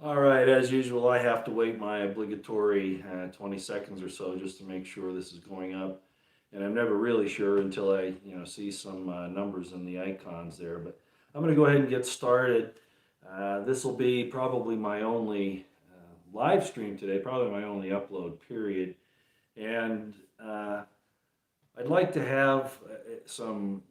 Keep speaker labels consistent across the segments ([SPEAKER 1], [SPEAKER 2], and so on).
[SPEAKER 1] All right, as usual, I have to wait my obligatory 20 seconds or so just to make sure this is going up. And I'm never really sure until I see some numbers in the icons there. But I'm going to go ahead and get started. This will be probably my only live stream today, probably my only upload, period. And I'd like to have some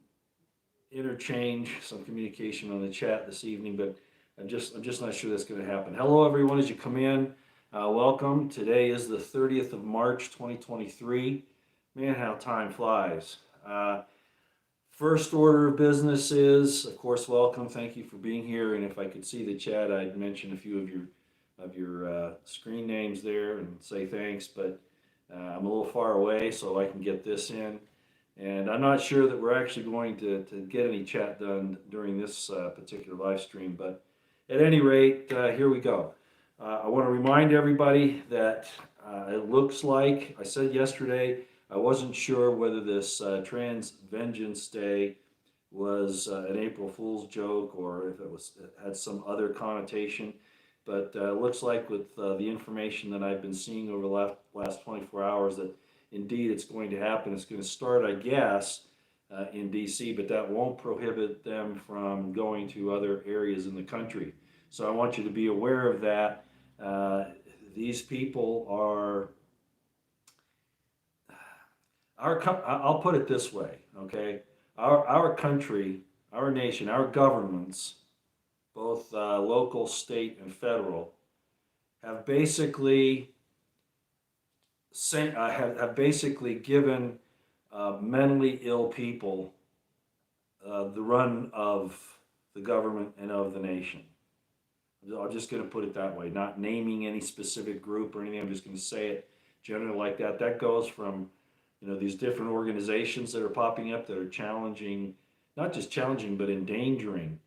[SPEAKER 1] interchange, some communication on the chat this evening, but I'm just not sure that's going to happen. Hello, everyone, as you come in. Welcome. Today is the 30th of March, 2023. Man, how time flies. First order of business is, of course, welcome. Thank you for being here. And if I could see the chat, I'd mention a few of your screen names there and say thanks. But I'm a little far away, so I can get this in. And I'm not sure that we're actually going to get any chat done during this particular live stream, but at any rate, here we go. I want to remind everybody that it looks like, I said yesterday, I wasn't sure whether this Trans Vengeance Day was an April Fool's joke or if it had some other connotation. But it looks like with the information that I've been seeing over the last 24 hours that indeed it's going to happen. It's going to start, I guess, in DC, but that won't prohibit them from going to other areas in the country. So I want you to be aware of that. These people are, I'll put it this way, okay? Our country, our nation, our governments, both local, state, and federal, have basically have basically given mentally ill people the run of the government and of the nation. I'm just going to put it that way, not naming any specific group or anything. I'm just going to say it generally like that. That goes from these different organizations that are popping up that are challenging, not just challenging, but endangering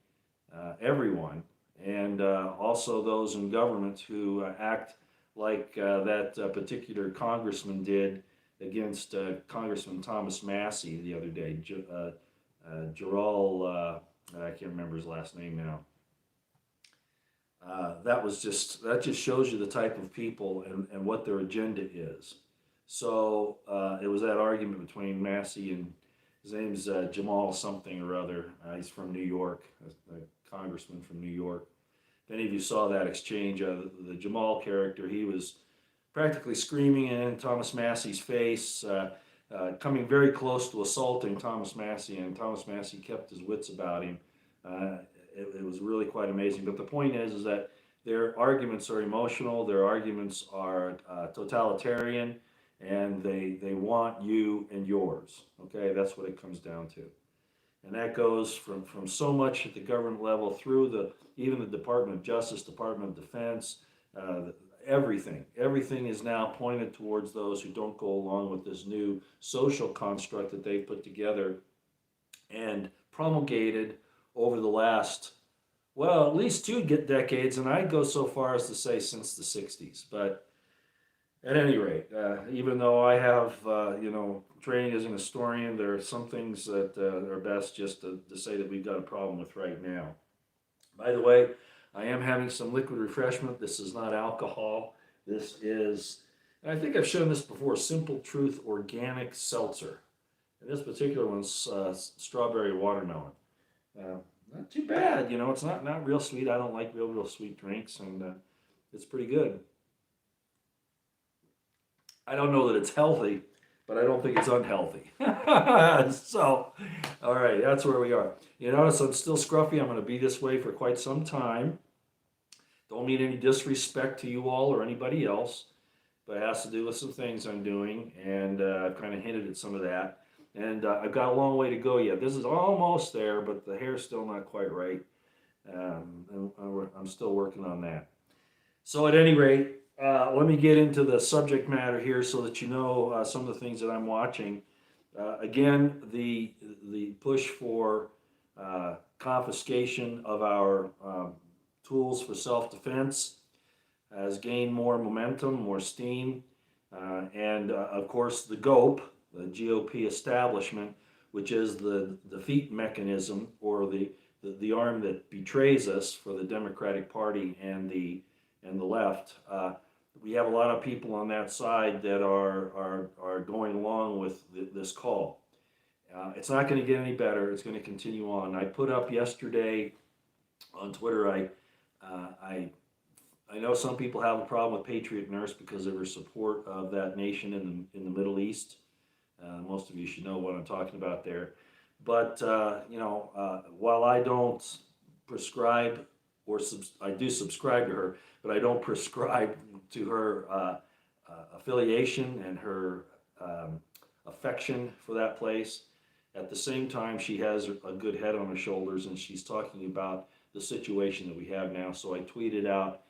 [SPEAKER 1] everyone, and also those in government who act like that particular congressman did against Congressman Thomas Massey the other day. Gerald, I can't remember his last name now. That just shows you the type of people and what their agenda is. So it was that argument between Massey and his name's Jamal something or other. He's from New York, a congressman from New York. If any of you saw that exchange, the Jamal character, he was practically screaming in Thomas Massey's face, coming very close to assaulting Thomas Massey, and Thomas Massey kept his wits about him. It was really quite amazing. But the point is that their arguments are emotional, their arguments are totalitarian, and they want you and yours. Okay, that's what it comes down to. And that goes from so much at the government level through even the Department of Justice, Department of Defense, everything. Everything is now pointed towards those who don't go along with this new social construct that they've put together and promulgated over the last, well, at least 2 decades, and I'd go so far as to say since the 60s. But at any rate, even though I have, training as an historian, there are some things that are best just to say that we've got a problem with right now. By the way, I am having some liquid refreshment. This is not alcohol. This is, and I think I've shown this before, Simple Truth Organic Seltzer. And this particular one's strawberry watermelon. Not too bad, it's not real sweet. I don't like real sweet drinks, and it's pretty good. I don't know that it's healthy, but I don't think it's unhealthy. So, all right, that's where we are. You notice I'm still scruffy. I'm going to be this way for quite some time. Don't mean any disrespect to you all or anybody else, but it has to do with some things I'm doing, and I've kind of hinted at some of that. And I've got a long way to go yet. This is almost there, but the hair's still not quite right. And I'm still working on that. So at any rate, let me get into the subject matter here so that you know some of the things that I'm watching. Again, the push for confiscation of our tools for self-defense has gained more momentum, more steam, and of course the GOP, the GOP establishment, which is the defeat mechanism or the arm that betrays us for the Democratic Party and the and the left. We have a lot of people on that side that are going along with this call. It's not going to get any better. It's going to continue on. I put up yesterday on Twitter. I know some people have a problem with Patriot Nurse because of her support of that nation in the Middle East. Most of you should know what I'm talking about there. But while I don't prescribe I do subscribe to her, but I don't prescribe to her affiliation and her affection for that place. At the same time, she has a good head on her shoulders, and she's talking about the situation that we have now. So I tweeted out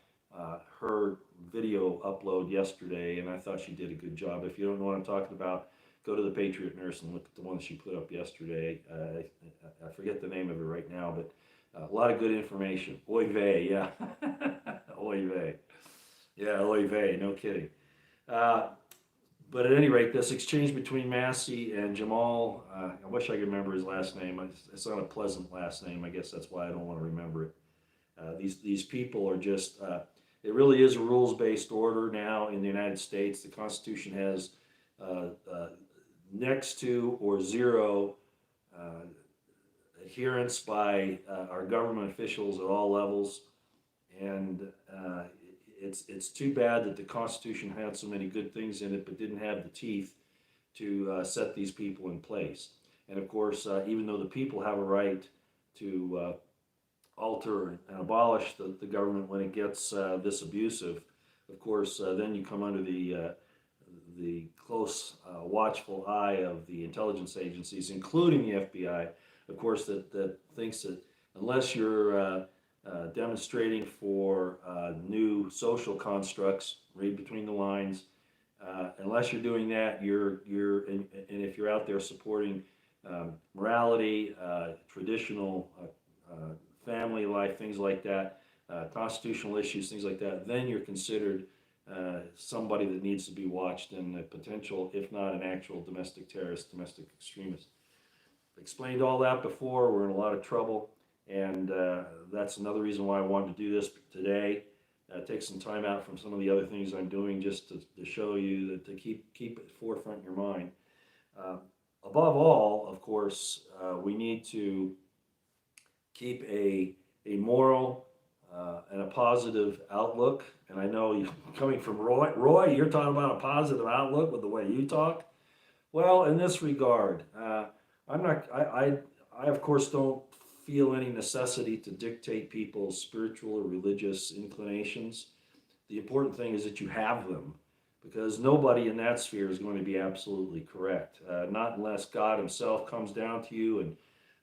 [SPEAKER 1] her video upload yesterday, and I thought she did a good job. If you don't know what I'm talking about, go to the Patriot Nurse and look at the one she put up yesterday. I forget the name of it right now, but a lot of good information. Oy vey, yeah. Oy vey. Yeah, oy vey, no kidding. But at any rate, this exchange between Massey and Jamal, I wish I could remember his last name. It's not a pleasant last name. I guess that's why I don't want to remember it. These people are just, it really is a rules-based order now in the United States. The Constitution has next to or zero adherence by our government officials at all levels. And it's too bad that the Constitution had so many good things in it, but didn't have the teeth to set these people in place. And of course, even though the people have a right to alter and abolish the government when it gets this abusive, of course, then you come under the close watchful eye of the intelligence agencies, including the FBI, of course, that thinks that unless you're demonstrating for new social constructs, read between the lines. Unless you're doing that, and if you're out there supporting morality, traditional family life, things like that, constitutional issues, things like that, then you're considered somebody that needs to be watched and a potential, if not an actual domestic terrorist, domestic extremist. Explained all that before. We're in a lot of trouble. And that's another reason why I wanted to do this today. Take some time out from some of the other things I'm doing just to show you that to keep it forefront in your mind. Above all, of course, we need to keep a moral and a positive outlook. And I know coming from Roy, you're talking about a positive outlook with the way you talk. Well, in this regard, I of course don't feel any necessity to dictate people's spiritual or religious inclinations. The important thing is that you have them, because nobody in that sphere is going to be absolutely correct. Not unless God himself comes down to you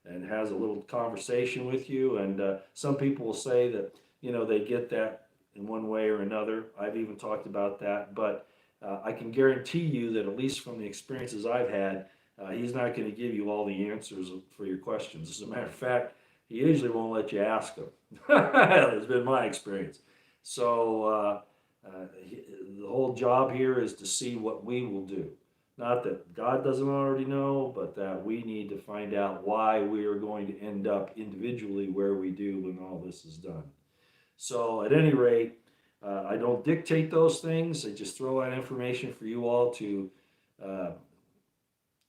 [SPEAKER 1] and has a little conversation with you. And some people will say that, they get that in one way or another. I've even talked about that. But I can guarantee you that, at least from the experiences I've had, he's not going to give you all the answers for your questions. As a matter of fact, he usually won't let you ask them. That's been my experience. So the whole job here is to see what we will do. Not that God doesn't already know, but that we need to find out why we are going to end up individually where we do when all this is done. So at any rate, I don't dictate those things. I just throw out information for you all to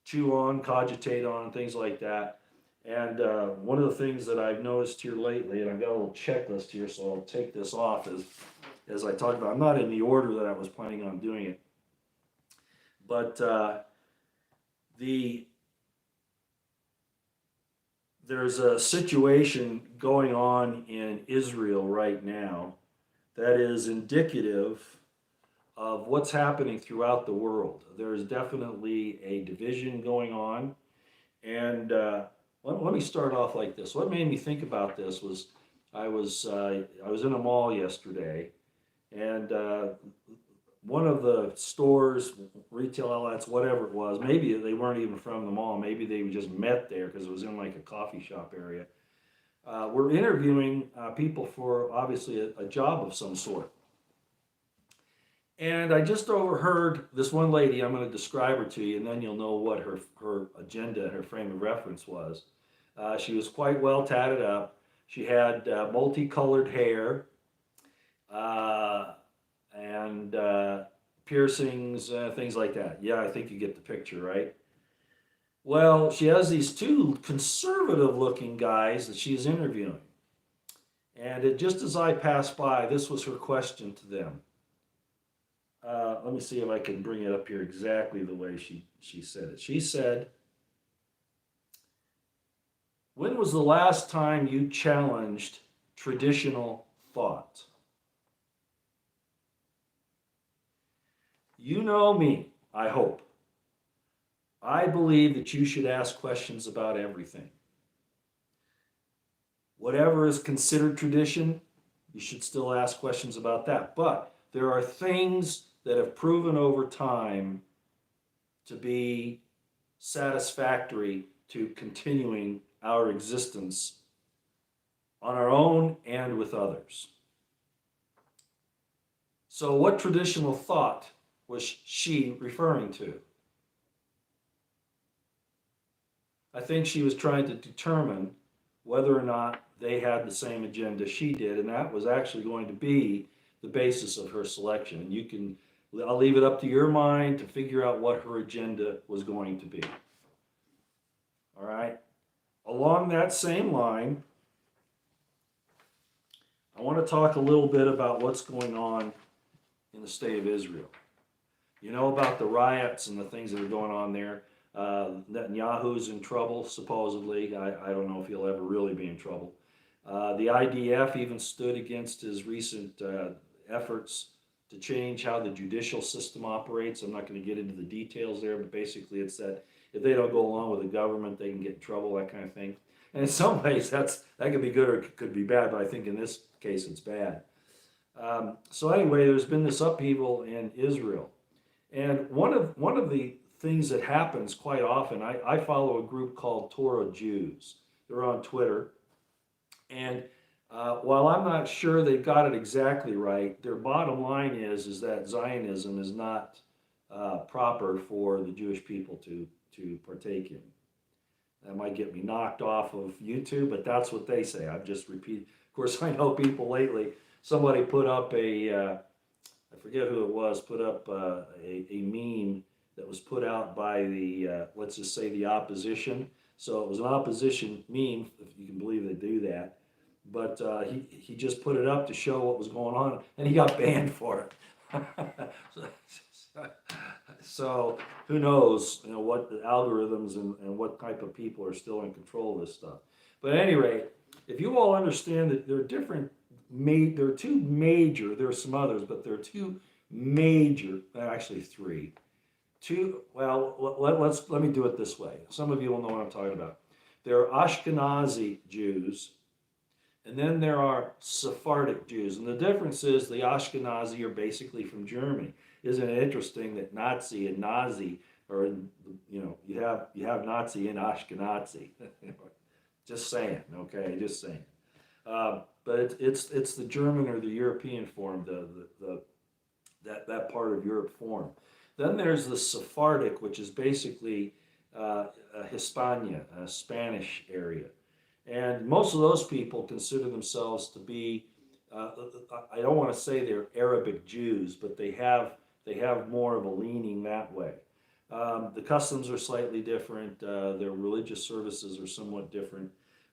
[SPEAKER 1] chew on, cogitate on, things like that. And one of the things that I've noticed here lately, and I've got a little checklist here, so I'll take this off as I talk about. I'm not in the order that I was planning on doing it, but there's a situation going on in Israel right now that is indicative of what's happening throughout the world. There's definitely a division going on, and let me start off like this. What made me think about this was I was in a mall yesterday, and one of the stores, retail outlets, whatever it was, maybe they weren't even from the mall, maybe they just met there because it was in like a coffee shop area. We're interviewing people for obviously a job of some sort. And I just overheard this one lady. I'm going to describe her to you, and then you'll know what her agenda and her frame of reference was. She was quite well tatted up. She had multicolored hair. uh, and piercings, things like that. Yeah, I think you get the picture, right? Well, she has these two conservative looking guys that she's interviewing. And just as I passed by, this was her question to them. Let me see if I can bring it up here exactly the way she said it. She said, when was the last time you challenged traditional thought? You know me, I hope. I believe that you should ask questions about everything. Whatever is considered tradition, you should still ask questions about that. But there are things that have proven over time to be satisfactory to continuing our existence on our own and with others. So, what traditional thought was she referring to? I think she was trying to determine whether or not they had the same agenda she did, and that was actually going to be the basis of her selection. And I'll leave it up to your mind to figure out what her agenda was going to be. All right? Along that same line, I want to talk a little bit about what's going on in the state of Israel. You know about the riots and the things that are going on there. Netanyahu's in trouble, supposedly. I don't know if he'll ever really be in trouble. The IDF even stood against his recent efforts to change how the judicial system operates. I'm not going to get into the details there, but basically it's that if they don't go along with the government, they can get in trouble, that kind of thing. And in some ways, that could be good or it could be bad, but I think in this case it's bad. So anyway, there's been this upheaval in Israel. And one of the things that happens quite often, I follow a group called Torah Jews. They're on Twitter. And while I'm not sure they've got it exactly right, their bottom line is that Zionism is not proper for the Jewish people to partake in. That might get me knocked off of YouTube, but that's what they say. I've just repeated. Of course, I know people lately, somebody put up I forget who it was, put up a meme that was put out by let's just say the opposition. So it was an opposition meme, if you can believe they do that. But he just put it up to show what was going on, and he got banned for it. So who knows, what the algorithms and what type of people are still in control of this stuff. But at any rate, if you all understand that there are there are two major, there are some others, but there are two major, actually three. Let me do it this way. Some of you will know what I'm talking about. There are Ashkenazi Jews, and then there are Sephardic Jews. And the difference is the Ashkenazi are basically from Germany. Isn't it interesting that Nazi and Nazi are you have Nazi and Ashkenazi. Just saying, okay, just saying. But it's the German or the European form, that part of Europe form. Then there's the Sephardic, which is basically Hispania, a Spanish area. And most of those people consider themselves to be, I don't want to say they're Arabic Jews, but they have more of a leaning that way. The customs are slightly different. Their religious services are somewhat different.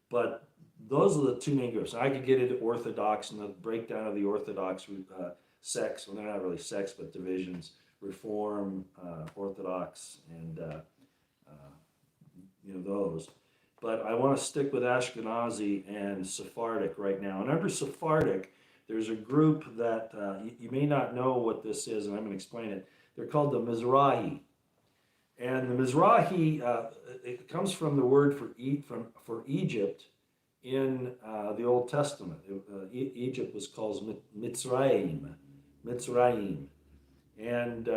[SPEAKER 1] But those are the two main groups. I could get into Orthodox and the breakdown of the Orthodox sects. Well, they're not really sects, but divisions. Reform, Orthodox, and those. But I want to stick with Ashkenazi and Sephardic right now. And under Sephardic, there's a group that you may not know what this is, and I'm going to explain it. They're called the Mizrahi. And the Mizrahi, it comes from the word for Egypt in the Old Testament. Egypt was called Mitzrayim. And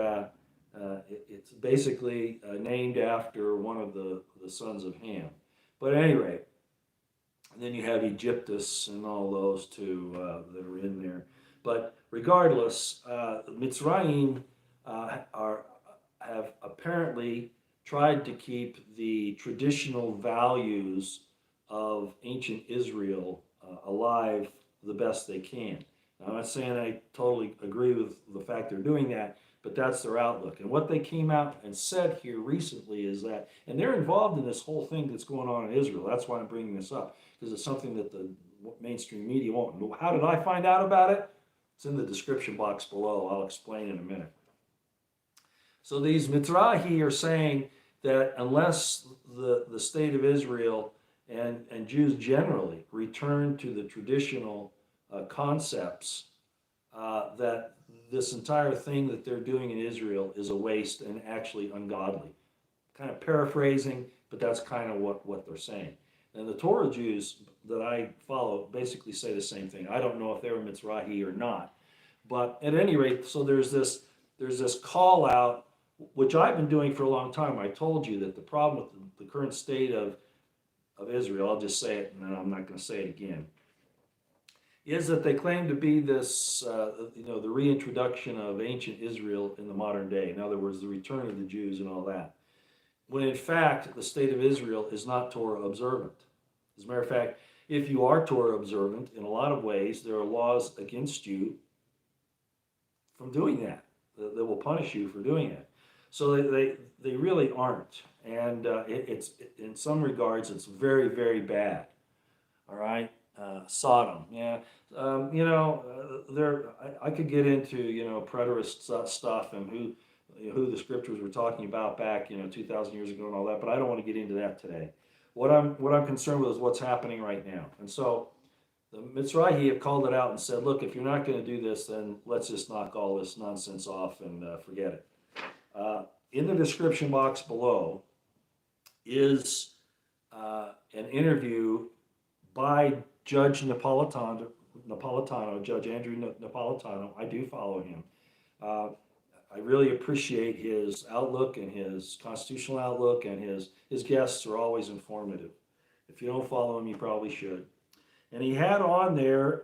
[SPEAKER 1] it's basically named after one of the sons of Ham. But at any rate, and then you have Egyptus and all those two that are in there. But regardless, Mitzrayim have apparently tried to keep the traditional values of ancient Israel alive the best they can. I'm not saying I totally agree with the fact they're doing that, but that's their outlook. And what they came out and said here recently is that, and they're involved in this whole thing that's going on in Israel. That's why I'm bringing this up, because it's something that the mainstream media won't. How did I find out about it? It's in the description box below. I'll explain in a minute. So these Mizrahi are saying that unless the state of Israel and Jews generally return to the traditional concepts, that this entire thing that they're doing in Israel is a waste and actually ungodly. Kind of paraphrasing, but that's kind of what they're saying. And the Torah Jews that I follow basically say the same thing. I don't know if they were Mizrahi or not, but at any rate, so there's this call out, which I've been doing for a long time. I told you that the problem with the current state of Israel, I'll just say it, and then I'm not going to say it again, is that they claim to be this, the reintroduction of ancient Israel in the modern day. In other words, the return of the Jews and all that. When in fact, the state of Israel is not Torah observant. As a matter of fact, if you are Torah observant, in a lot of ways, there are laws against you from doing that will punish you for doing it. So they really aren't. And it's in some regards, it's very, very bad. All right? Sodom, yeah. I could get into, preterist stuff and who the scriptures were talking about back, 2,000 years ago and all that, but I don't want to get into that today. What I'm concerned with is what's happening right now. And so the Mizrahi have called it out and said, look, if you're not going to do this, then let's just knock all this nonsense off and forget it. In the description box below is an interview by Judge Napolitano, Judge Andrew Napolitano. I do follow him. I really appreciate his outlook and his constitutional outlook, and his guests are always informative. If you don't follow him, you probably should. And he had on there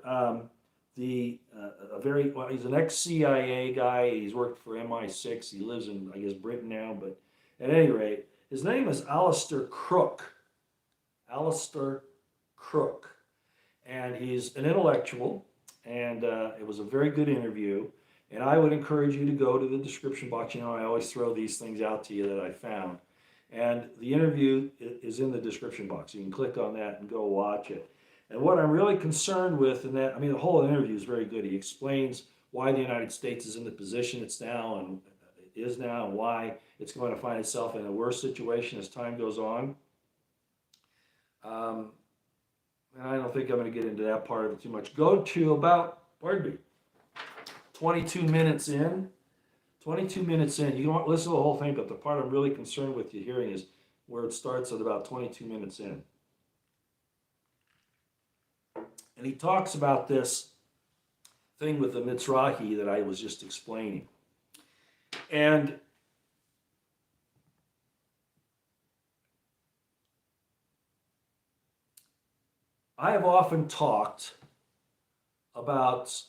[SPEAKER 1] he's an ex-CIA guy. He's worked for MI6. He lives in, I guess, Britain now. But at any rate, his name is Alistair Crooke. Alistair Crooke. And he's an intellectual. And it was a very good interview. And I would encourage you to go to the description box. I always throw these things out to you that I found. And the interview is in the description box. You can click on that and go watch it. And what I'm really concerned with in that, the whole interview is very good. He explains why the United States is in the position it's now and is now, and why it's going to find itself in a worse situation as time goes on. And I don't think I'm going to get into that part of it too much. Go to about, 22 minutes in. 22 minutes in. You don't listen to the whole thing, but the part I'm really concerned with you hearing is where it starts at about 22 minutes in. And he talks about this thing with the Mizrahi that I was just explaining. And I have often talked about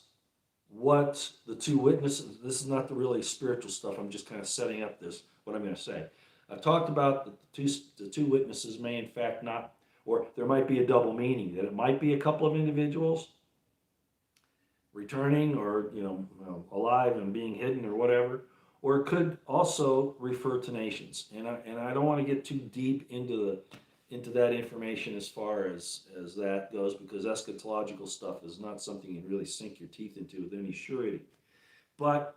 [SPEAKER 1] what the two witnesses, this is not the really spiritual stuff, I'm just kind of setting up what I'm going to say. I've talked about the two witnesses may in fact not, or there might be a double meaning, that it might be a couple of individuals returning or alive and being hidden or whatever, or it could also refer to nations. And I don't want to get too deep into that information as far as that goes, because eschatological stuff is not something you can really sink your teeth into with any surety. But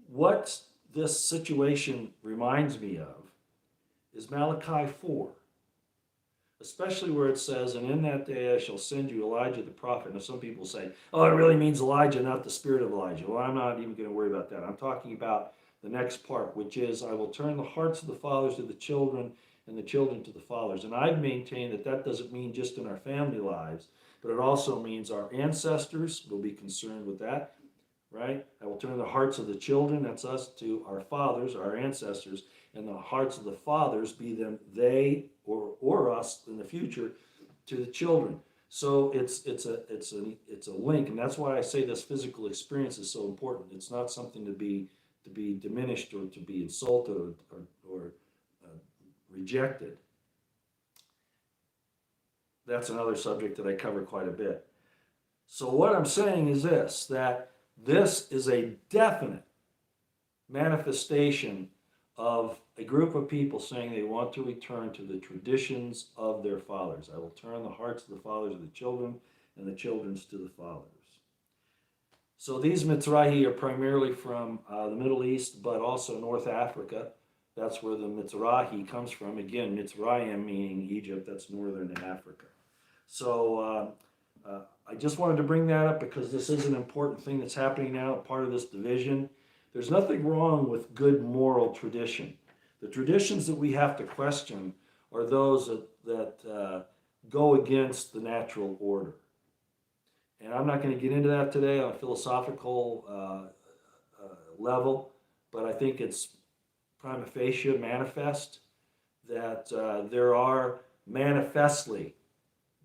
[SPEAKER 1] what this situation reminds me of is Malachi 4. Especially where it says, and in that day I shall send you Elijah the prophet. Now some people say, oh, it really means Elijah, not the spirit of Elijah. Well, I'm not even going to worry about that. I'm talking about the next part, which is, I will turn the hearts of the fathers to the children and the children to the fathers. And I've maintained that doesn't mean just in our family lives, but it also means our ancestors will be concerned with that, right? I will turn the hearts of the children, that's us, to our fathers, our ancestors, and the hearts of the fathers, be them they or us in the future, to the children. So it's a link, and that's why I say this physical experience is so important. It's not something to be diminished or to be insulted or rejected. That's another subject that I cover quite a bit. So what I'm saying is this, that this is a definite manifestation of a group of people saying they want to return to the traditions of their fathers. I will turn the hearts of the fathers to the children and the children's to the fathers. So these Mizrahi are primarily from the Middle East, but also North Africa. That's where the Mizrahi comes from. Again, Mizraim meaning Egypt, that's northern Africa. So I just wanted to bring that up because this is an important thing that's happening now, part of this division. There's nothing wrong with good moral tradition. The traditions that we have to question are those that go against the natural order. And I'm not going to get into that today on a philosophical level, but I think it's prima facie manifest that there are manifestly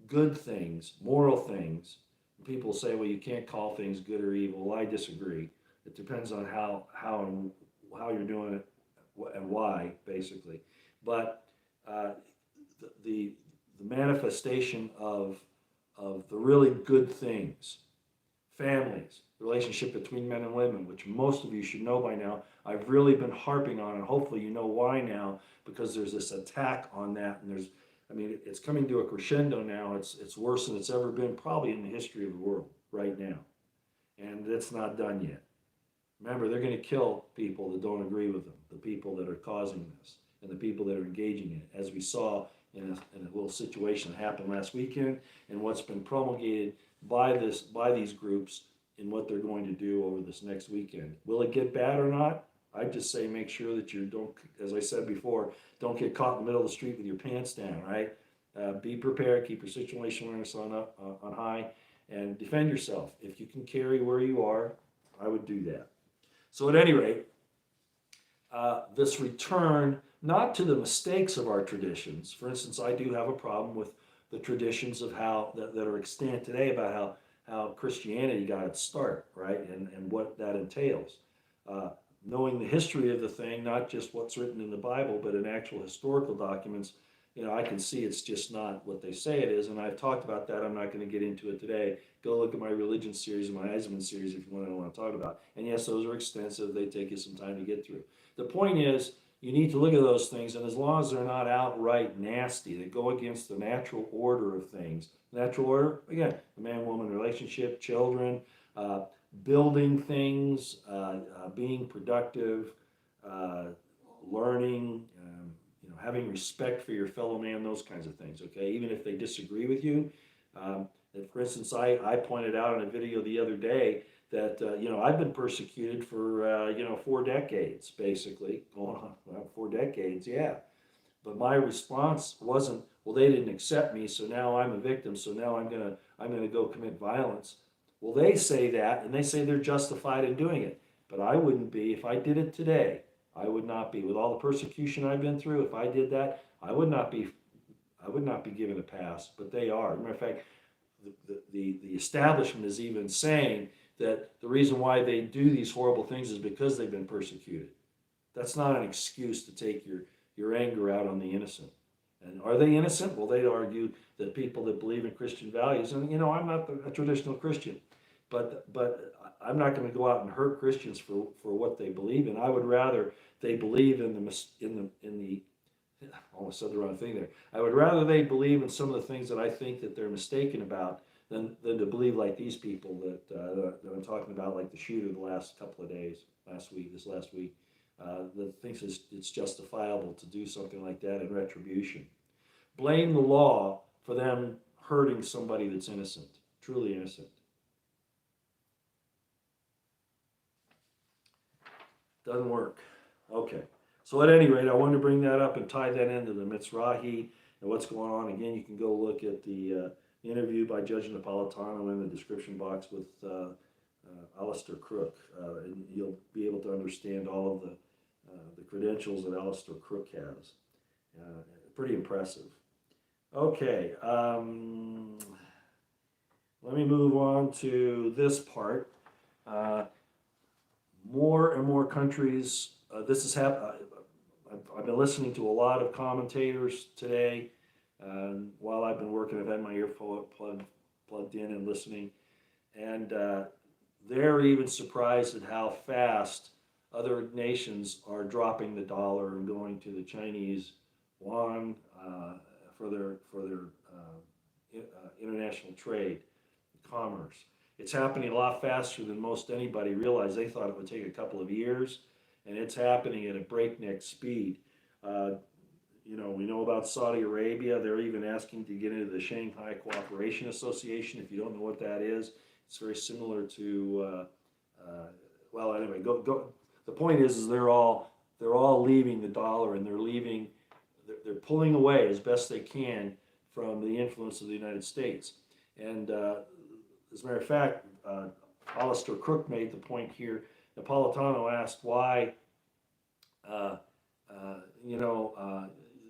[SPEAKER 1] good things, moral things. People say, well, you can't call things good or evil. Well, I disagree. It depends on how you're doing it and why, basically. But the manifestation of the really good things, families, relationship between men and women, which most of you should know by now. I've really been harping on, and hopefully you know why now, because there's this attack on that, and it's coming to a crescendo now. It's worse than it's ever been, probably in the history of the world right now, and it's not done yet. Remember, they're going to kill people that don't agree with them, the people that are causing this, and the people that are engaging in it, as we saw in a little situation that happened last weekend, and what's been promulgated by these groups in what they're going to do over this next weekend. Will it get bad or not? I just say make sure that you don't, as I said before, don't get caught in the middle of the street with your pants down, right? Be prepared, keep your situation awareness on high, and defend yourself. If you can carry where you are, I would do that. So at any rate, this return, not to the mistakes of our traditions. For instance, I do have a problem with the traditions of how that are extant today about how Christianity got its start, right, and what that entails. Knowing the history of the thing, not just what's written in the Bible, but in actual historical documents, I can see it's just not what they say it is, and I've talked about that. I'm not going to get into it today. Go look at my religion series and my Eisman series if you want to know what I'm talking about. And yes, those are extensive. They take you some time to get through. The point is, you need to look at those things, and as long as they're not outright nasty, they go against the natural order of things. Natural order, again, the man-woman relationship, children, building things, being productive, learning, having respect for your fellow man, those kinds of things, okay? Even if they disagree with you. For instance, I pointed out in a video the other day that, I've been persecuted for, 4 decades, basically, going on 4 decades, yeah. But my response wasn't, well, they didn't accept me, so now I'm a victim, so now I'm gonna go commit violence. Well, they say that, and they say they're justified in doing it. But I wouldn't be. If I did it today, I would not be. With all the persecution I've been through, if I did that, I would not be given a pass. But they are. As a matter of fact, the establishment is even saying that the reason why they do these horrible things is because they've been persecuted. That's not an excuse to take your anger out on the innocent. And are they innocent? Well, they'd argue that people that believe in Christian values, and I'm not a traditional Christian, but I'm not going to go out and hurt Christians for what they believe in. I would rather they believe in the I almost said the wrong thing there. I would rather they believe in some of the things that I think that they're mistaken about than to believe like these people that I'm talking about, like the shooter the last couple of days, this last week, that thinks it's justifiable to do something like that in retribution. Blame the law for them hurting somebody that's innocent, truly innocent. Doesn't work. Okay. So at any rate, I wanted to bring that up and tie that into the Mizrahi and what's going on. Again, you can go look at the interview by Judge Napolitano in the description box with Alistair Crooke, and you'll be able to understand all of the credentials that Alistair Crooke has. Pretty impressive. Okay, let me move on to this part. More and more countries, this is happening. I've been listening to a lot of commentators today. While I've been working, I've had my earphone plugged in and listening. And they're even surprised at how fast other nations are dropping the dollar and going to the Chinese yuan for their international trade, commerce. It's happening a lot faster than most anybody realized. They thought it would take a couple of years, and it's happening at a breakneck speed. Uh, we know about Saudi Arabia. They're even asking to get into the Shanghai Cooperation Association. If you don't know what that is, it's very similar to. Well, anyway, go. The point is they're all leaving the dollar, and they're pulling away as best they can from the influence of the United States. And as a matter of fact, Alistair Crooke made the point here. Napolitano asked why, uh,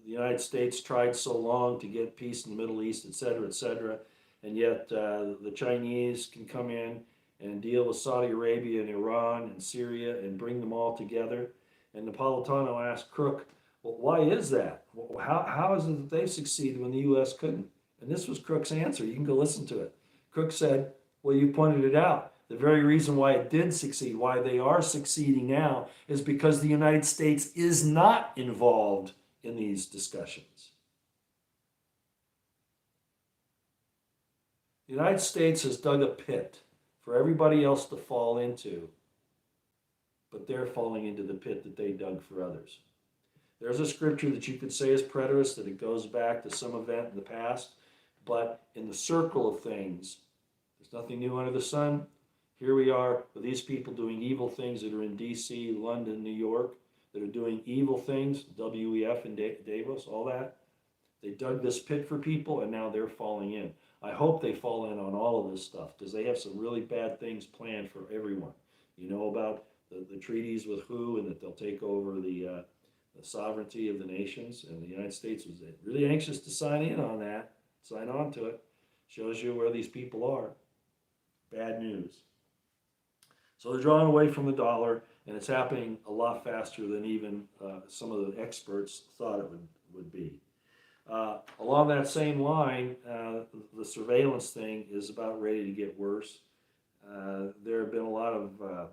[SPEAKER 1] the United States tried so long to get peace in the Middle East, et cetera, and yet the Chinese can come in and deal with Saudi Arabia and Iran and Syria and bring them all together. And Napolitano asked Crooke, well, why is that? How is it that they've succeeded when the U.S. couldn't? And this was Crooke's answer. You can go listen to it. Crooke said, well, you pointed it out. The very reason why it did succeed, why they are succeeding now, is because the United States is not involved in these discussions. The United States has dug a pit for everybody else to fall into, but they're falling into the pit that they dug for others. There's a scripture that you could say is preterist, that it goes back to some event in the past, but in the circle of things, there's nothing new under the sun. Here we are with these people doing evil things that are in D.C., London, New York, that are doing evil things, WEF and Davos, all that. They dug this pit for people, and now they're falling in. I hope they fall in on all of this stuff, because they have some really bad things planned for everyone. You know about the treaties with WHO, and that they'll take over the sovereignty of the nations, and the United States was really anxious to sign in on that, sign on to it. Shows you where these people are. Bad news. So they're drawing away from the dollar, and it's happening a lot faster than even some of the experts thought it would be. Along that same line, the surveillance thing is about ready to get worse. There have been a lot of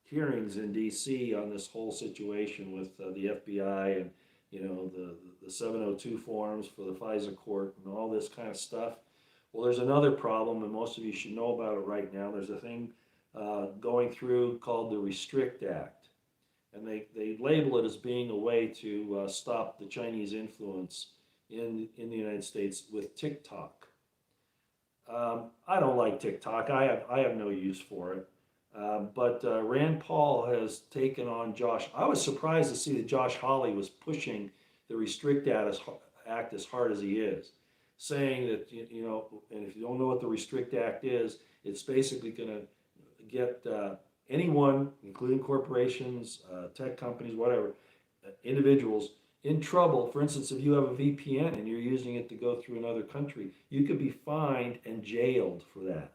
[SPEAKER 1] hearings in D.C. on this whole situation with the FBI and the 702 forms for the FISA court and all this kind of stuff. Well, there's another problem, and most of you should know about it right now. There's a thing going through called the Restrict Act, and they label it as being a way to stop the Chinese influence in the United States with TikTok. I don't like TikTok. I have no use for it. But Rand Paul has taken on Josh. I was surprised to see that Josh Hawley was pushing the Restrict Act as hard as he is, saying that, and if you don't know what the Restrict Act is, it's basically going to get anyone, including corporations, tech companies, whatever, individuals, in trouble. For instance, if you have a VPN and you're using it to go through another country, you could be fined and jailed for that.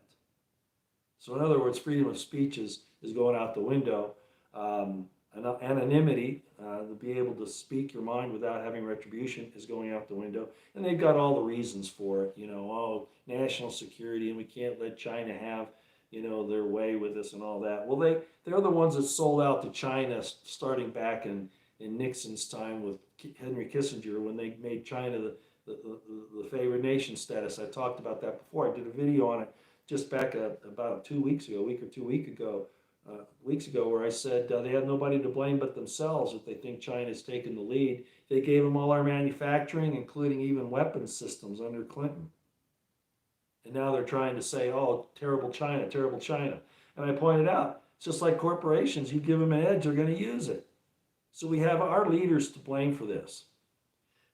[SPEAKER 1] So in other words, freedom of speech is going out the window. Anonymity, to be able to speak your mind without having retribution, is going out the window. And they've got all the reasons for it. National security, and we can't let China have, their way with us and all that. Well, they're the ones that sold out to China starting back in Nixon's time with Henry Kissinger, when they made China the favored nation status. I talked about that before. I did a video on it just back about 2 weeks ago, weeks ago, where I said they had nobody to blame but themselves if they think China's taken the lead. They gave them all our manufacturing, including even weapons systems under Clinton. And now they're trying to say, oh, terrible China, terrible China. And I pointed out, it's just like corporations. You give them an edge, they're going to use it. So we have our leaders to blame for this.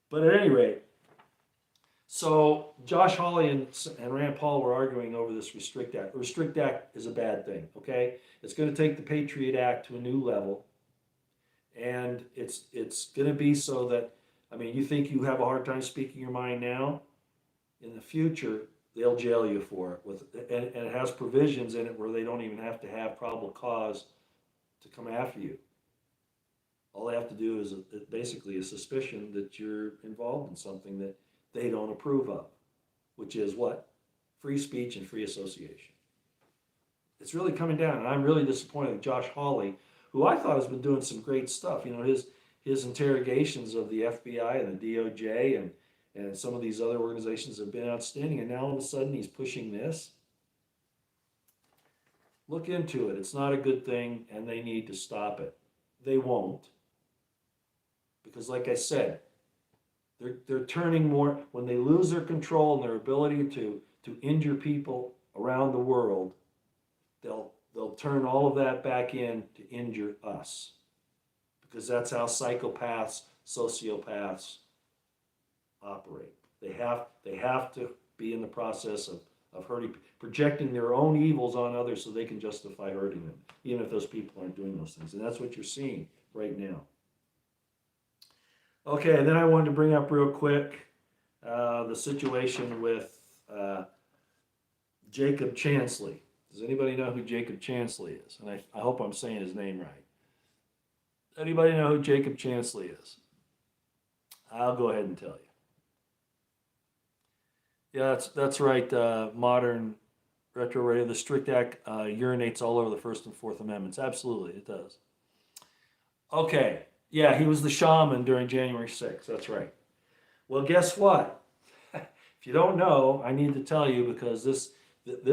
[SPEAKER 1] But at any rate, so Josh Hawley and Rand Paul were arguing over this Restrict Act. The Restrict Act is a bad thing, okay? It's going to take the Patriot Act to a new level. And it's going to be so that, you think you have a hard time speaking your mind now? In the future, they'll jail you for it. And it has provisions in it where they don't even have to have probable cause to come after you. All they have to do is basically a suspicion that you're involved in something that they don't approve of, which is what? Free speech and free association. It's really coming down, and I'm really disappointed with Josh Hawley, who I thought has been doing some great stuff. His interrogations of the FBI and the DOJ and some of these other organizations have been outstanding, and now all of a sudden he's pushing this. Look into it. It's not a good thing, and they need to stop it. They won't, because like I said, they're turning more when they lose their control and their ability to injure people around the world. They'll turn all of that back in to injure us, because that's how psychopaths, sociopaths operate. They have to be in the process of hurting, projecting their own evils on others so they can justify hurting them, even if those people aren't doing those things. And that's what you're seeing right now. Okay, and then I wanted to bring up real quick the situation with Jacob Chansley. Does anybody know who Jacob Chansley is? And I hope I'm saying his name right. Anybody know who Jacob Chansley is? I'll go ahead and tell you. Yeah, that's right. Modern retro radio. The Strict Act urinates all over the First and Fourth Amendments. Absolutely, it does. Okay. Yeah, he was the shaman during January 6th. That's right. Well, guess what? If you don't know, I need to tell you, because this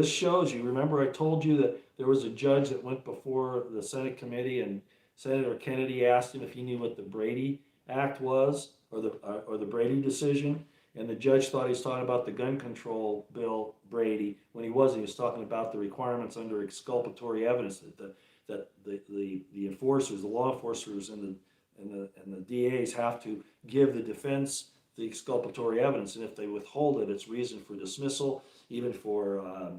[SPEAKER 1] shows you. Remember, I told you that there was a judge that went before the Senate committee, and Senator Kennedy asked him if he knew what the Brady Act was, or the Brady decision, and the judge thought he was talking about the gun control bill, Brady, when he wasn't. He was talking about the requirements under exculpatory evidence that the enforcers, the law enforcers, and the DAs have to give the defense the exculpatory evidence, and if they withhold it, it's reason for dismissal, even for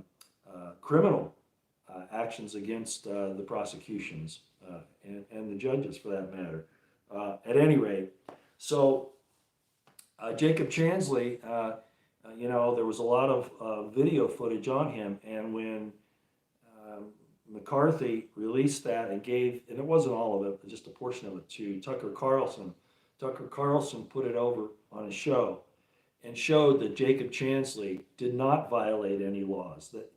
[SPEAKER 1] criminal actions against the prosecutions and the judges, for that matter. At any rate, so Jacob Chansley, there was a lot of video footage on him, and when McCarthy released that and it wasn't all of it, but just a portion of it, to Tucker Carlson. Tucker Carlson put it over on his show and showed that Jacob Chansley did not violate any laws. That,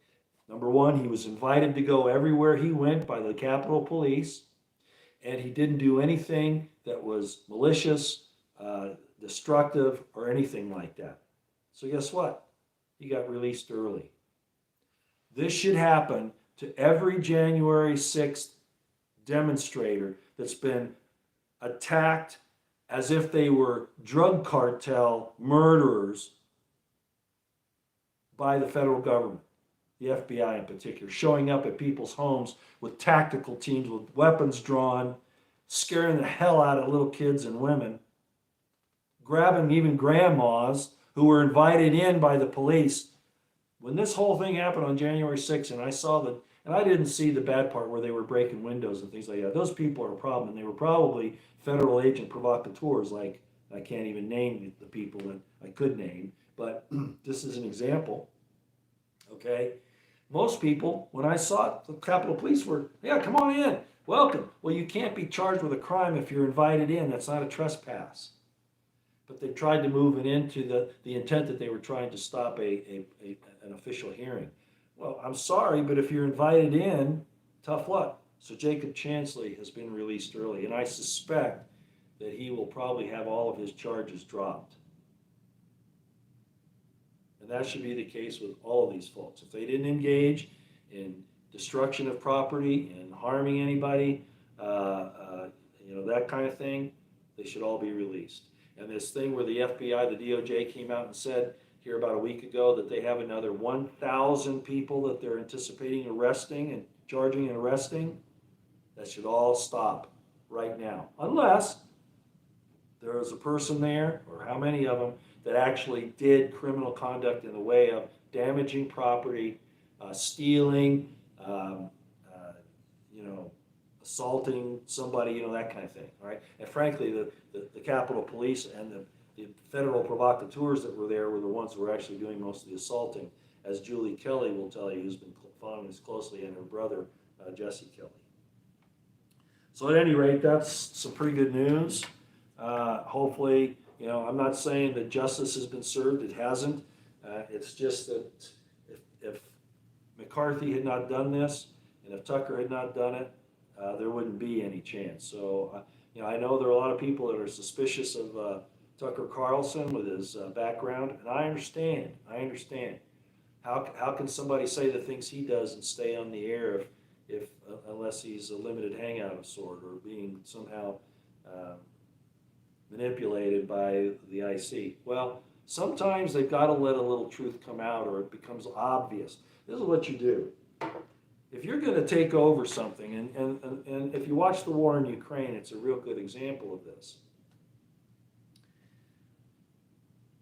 [SPEAKER 1] number one, he was invited to go everywhere he went by the Capitol Police, and he didn't do anything that was malicious, destructive, or anything like that. So guess what? He got released early. This should happen to every January 6th demonstrator that's been attacked as if they were drug cartel murderers by the federal government, the FBI in particular, showing up at people's homes with tactical teams with weapons drawn, scaring the hell out of little kids and women, grabbing even grandmas who were invited in by the police. When this whole thing happened on January 6th, and I didn't see the bad part where they were breaking windows and things like that. Those people are a problem, and they were probably federal agent provocateurs, like I can't even name the people that I could name, but this is an example, okay? Most people, when I saw it, the Capitol Police were, yeah, come on in, welcome. Well, you can't be charged with a crime if you're invited in. That's not a trespass. But they tried to move it into the intent that they were trying to stop an official hearing. Well, I'm sorry, but if you're invited in, tough luck. So Jacob Chansley has been released early, and I suspect that he will probably have all of his charges dropped. And that should be the case with all of these folks. If they didn't engage in destruction of property and harming anybody, that kind of thing, they should all be released. And this thing where the FBI, the DOJ came out and said here about a week ago that they have another 1,000 people that they're anticipating arresting and charging and arresting, that should all stop right now. Unless there is a person there, or how many of them, that actually did criminal conduct in the way of damaging property, stealing, assaulting somebody, that kind of thing, right? And frankly, the Capitol Police and the federal provocateurs that were there were the ones who were actually doing most of the assaulting, as Julie Kelly will tell you, who's been following this closely, and her brother, Jesse Kelly. So at any rate, that's some pretty good news. Hopefully, I'm not saying that justice has been served. It hasn't. It's just that if McCarthy had not done this, And if Tucker had not done it, there wouldn't be any chance. So, I know there are a lot of people that are suspicious of Tucker Carlson with his background, and I understand. How can somebody say the things he does and stay on the air if unless he's a limited hangout of sort or being somehow manipulated by the IC? Well, sometimes they've got to let a little truth come out or it becomes obvious. This is what you do. If you're going to take over something, and if you watch the war in Ukraine, it's a real good example of this.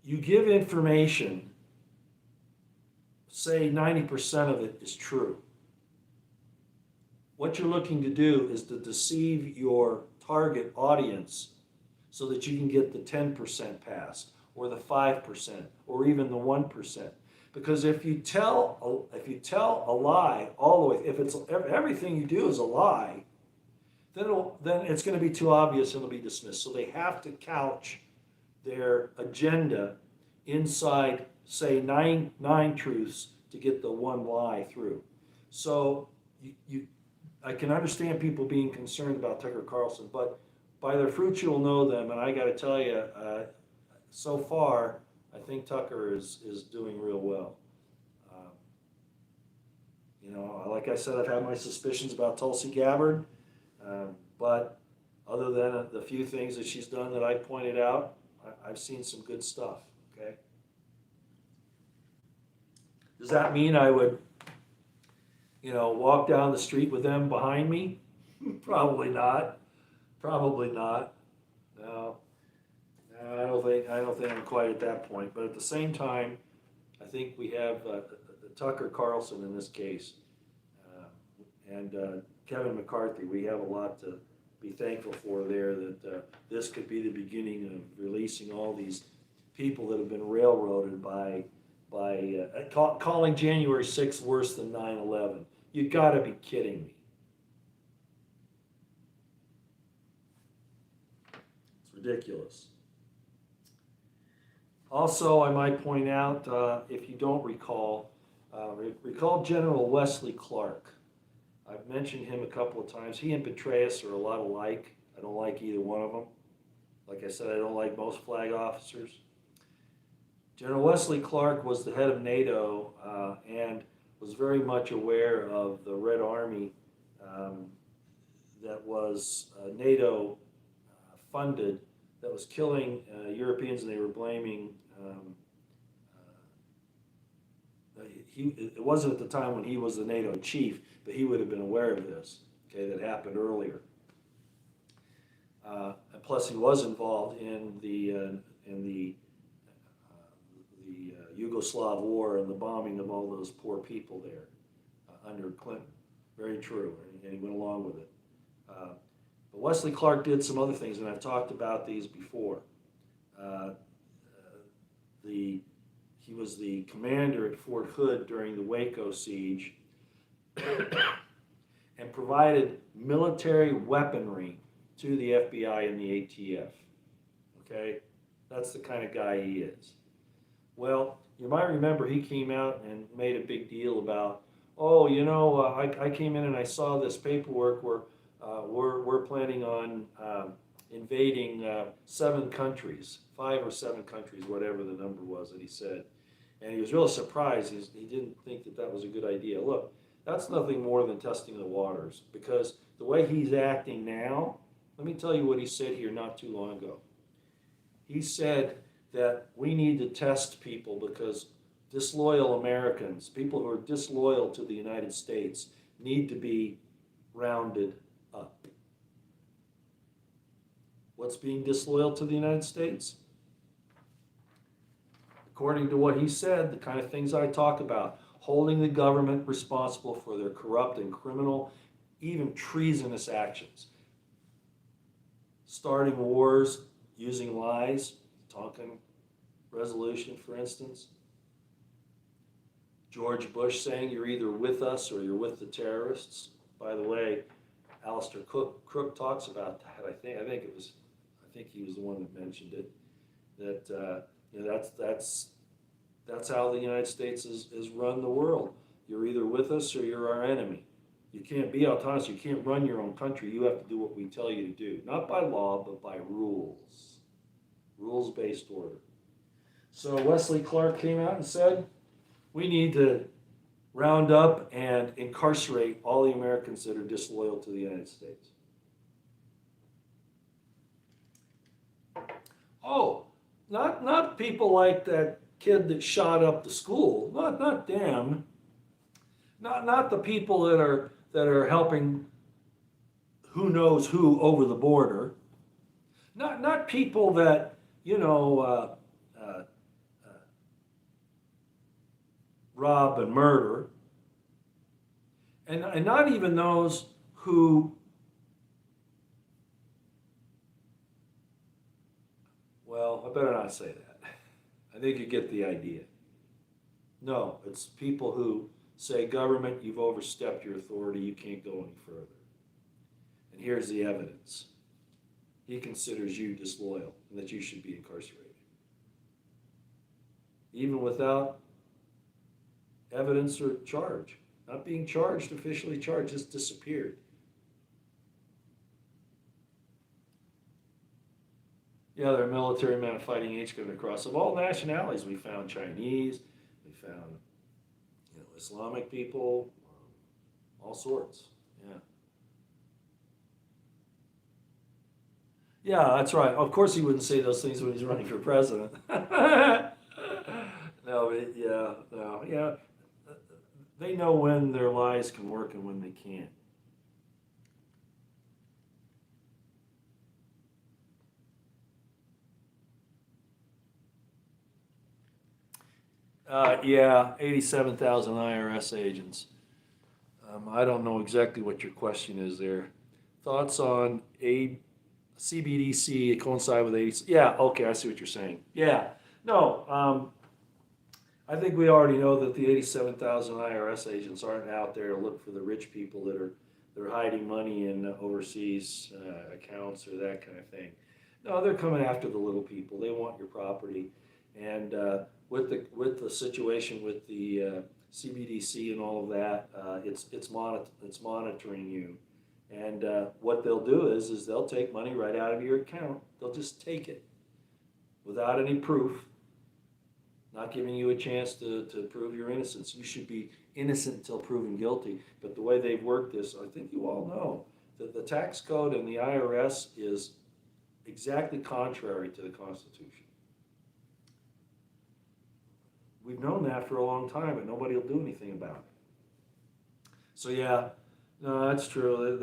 [SPEAKER 1] You give information, say 90% of it is true. What you're looking to do is to deceive your target audience so that you can get the 10% passed, or the 5%, or even the 1%. Because if you tell a lie all the way, if it's everything you do is a lie, then it's going to be too obvious and it'll be dismissed. So they have to couch their agenda inside, say, nine truths to get the one lie through. So I can understand people being concerned about Tucker Carlson, but by their fruits you will know them. And I got to tell you, so far, I think Tucker is doing real well. Like I said, I've had my suspicions about Tulsi Gabbard, but other than the few things that she's done that I pointed out, I've seen some good stuff. Okay. Does that mean I would, walk down the street with them behind me? Probably not. Probably not. No. I don't think I'm quite at that point. But at the same time, I think we have Tucker Carlson in this case, and Kevin McCarthy. We have a lot to be thankful for there. That this could be the beginning of releasing all these people that have been railroaded by calling January 6th worse than 9/11. You got to be kidding me. It's ridiculous. Also, I might point out, if you don't recall General Wesley Clark. I've mentioned him a couple of times. He and Petraeus are a lot alike. I don't like either one of them. Like I said, I don't like most flag officers. General Wesley Clark was the head of NATO and was very much aware of the Red Army that was NATO funded, that was killing Europeans, and they were blaming. It wasn't at the time when he was the NATO chief, but he would have been aware of this. Okay, that happened earlier. And plus, he was involved in the Yugoslav war and the bombing of all those poor people there under Clinton. Very true, and he went along with it. But Wesley Clark did some other things, and I've talked about these before. He was the commander at Fort Hood during the Waco siege and provided military weaponry to the FBI and the ATF. Okay? That's the kind of guy he is. Well, you might remember he came out and made a big deal about, I came in and I saw this paperwork where we're planning on invading 7 countries, 5 or 7 countries, whatever the number was that he said. And he was really surprised. He didn't think that was a good idea. Look, that's nothing more than testing the waters, because the way he's acting now, let me tell you what he said here not too long ago. He said that we need to test people because disloyal Americans, people who are disloyal to the United States, need to be rounded up. What's being disloyal to the United States? According to what he said, the kind of things I talk about, holding the government responsible for their corrupt and criminal, even treasonous actions. Starting wars, using lies, Tonkin resolution, for instance. George Bush saying you're either with us or you're with the terrorists. By the way, Alistair Crooke talks about that. I think he was the one that mentioned it. That that's how the United States is run the world. You're either with us or you're our enemy. You can't be autonomous. You can't run your own country. You have to do what we tell you to do, not by law, but by rules, rules-based order. So Wesley Clark came out and said, we need to round up and incarcerate all the Americans that are disloyal to the United States. Oh, not people like that kid that shot up the school. Not them. Not the people that are helping who knows who over the border. Not people that rob and murder, and not even those who, well, I better not say that. I think you get the idea. No, it's people who say, government, you've overstepped your authority, you can't go any further. And here's the evidence. He considers you disloyal and that you should be incarcerated. Even without evidence or charge. Not being charged, officially charged, just disappeared. Yeah, there are military men of fighting age coming across. Of all nationalities, we found Chinese, we found Islamic people, all sorts. Yeah. Yeah, that's right. Of course he wouldn't say those things when he's running for president. No, but yeah. They know when their lies can work and when they can't. Yeah, 87,000 IRS agents. I don't know exactly what your question is there. Thoughts on CBDC coincide with 80? Yeah, okay, I see what you're saying. Yeah, no, I think we already know that the 87,000 IRS agents aren't out there to look for the rich people that are hiding money in overseas accounts or that kind of thing. No, they're coming after the little people. They want your property, and with the situation with the CBDC and all of that, it's monitoring you, and what they'll do is they'll take money right out of your account. They'll just take it without any proof. Not giving you a chance to prove your innocence. You should be innocent until proven guilty. But the way they've worked this, I think you all know that the tax code and the IRS is exactly contrary to the Constitution. We've known that for a long time, and nobody will do anything about it. So yeah, no, that's true.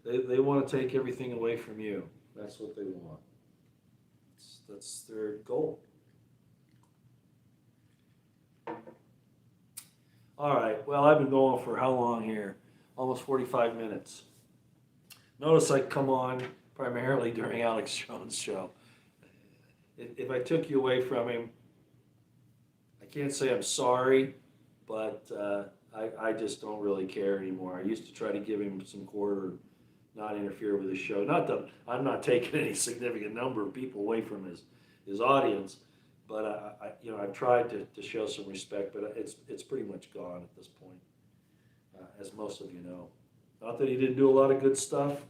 [SPEAKER 1] They want to take everything away from you. That's what they want. That's their goal. All right, well, I've been going for how long here? Almost 45 minutes. Notice I come on primarily during Alex Jones' show. If I took you away from him, I can't say I'm sorry, but I just don't really care anymore. I used to try to give him some quarter, not interfere with his show. Not that I'm not taking any significant number of people away from his audience, but I've tried to show some respect, but it's pretty much gone at this point, as most of you know. Not that he didn't do a lot of good stuff,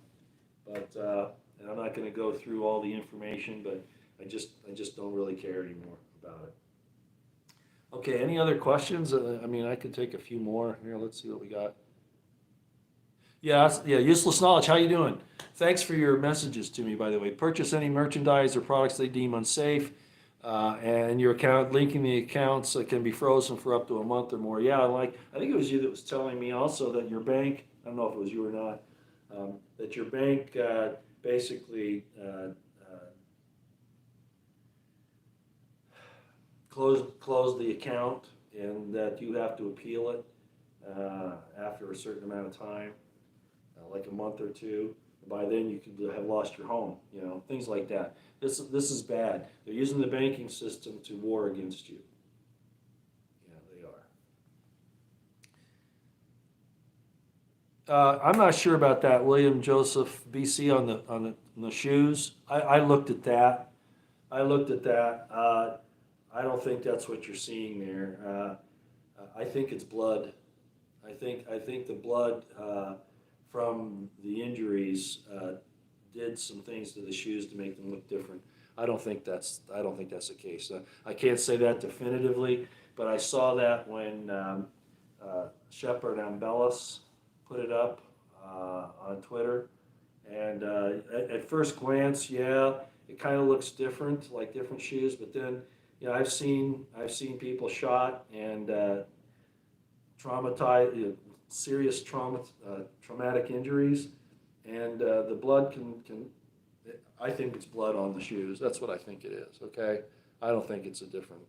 [SPEAKER 1] but and I'm not going to go through all the information, but I just don't really care anymore about it. Okay, any other questions? I could take a few more. Here, let's see what we got. Yeah, useless knowledge. How you doing? Thanks for your messages to me, by the way. Purchase any merchandise or products they deem unsafe. And your account, linking the accounts can be frozen for up to a month or more. Yeah, I think it was you that was telling me also that your bank, I don't know if it was you or not, that your bank basically closed the account and that you have to appeal it after a certain amount of time, like a month or two. By then you could have lost your home, things like that. This is bad. They're using the banking system to war against you. Yeah, they are. I'm not sure about that, William Joseph BC on the shoes. I looked at that. I don't think that's what you're seeing there. I think it's blood. I think the blood from the injuries did some things to the shoes to make them look different. I don't think that's the case. I can't say that definitively, but I saw that when Shepard Ambellis put it up on Twitter, and at first glance, yeah, it kind of looks different, like different shoes. But then, I've seen people shot and traumatized, serious traumatic injuries, and the blood can. I think it's blood on the shoes. That's what I think it is. Okay, I don't think it's a different.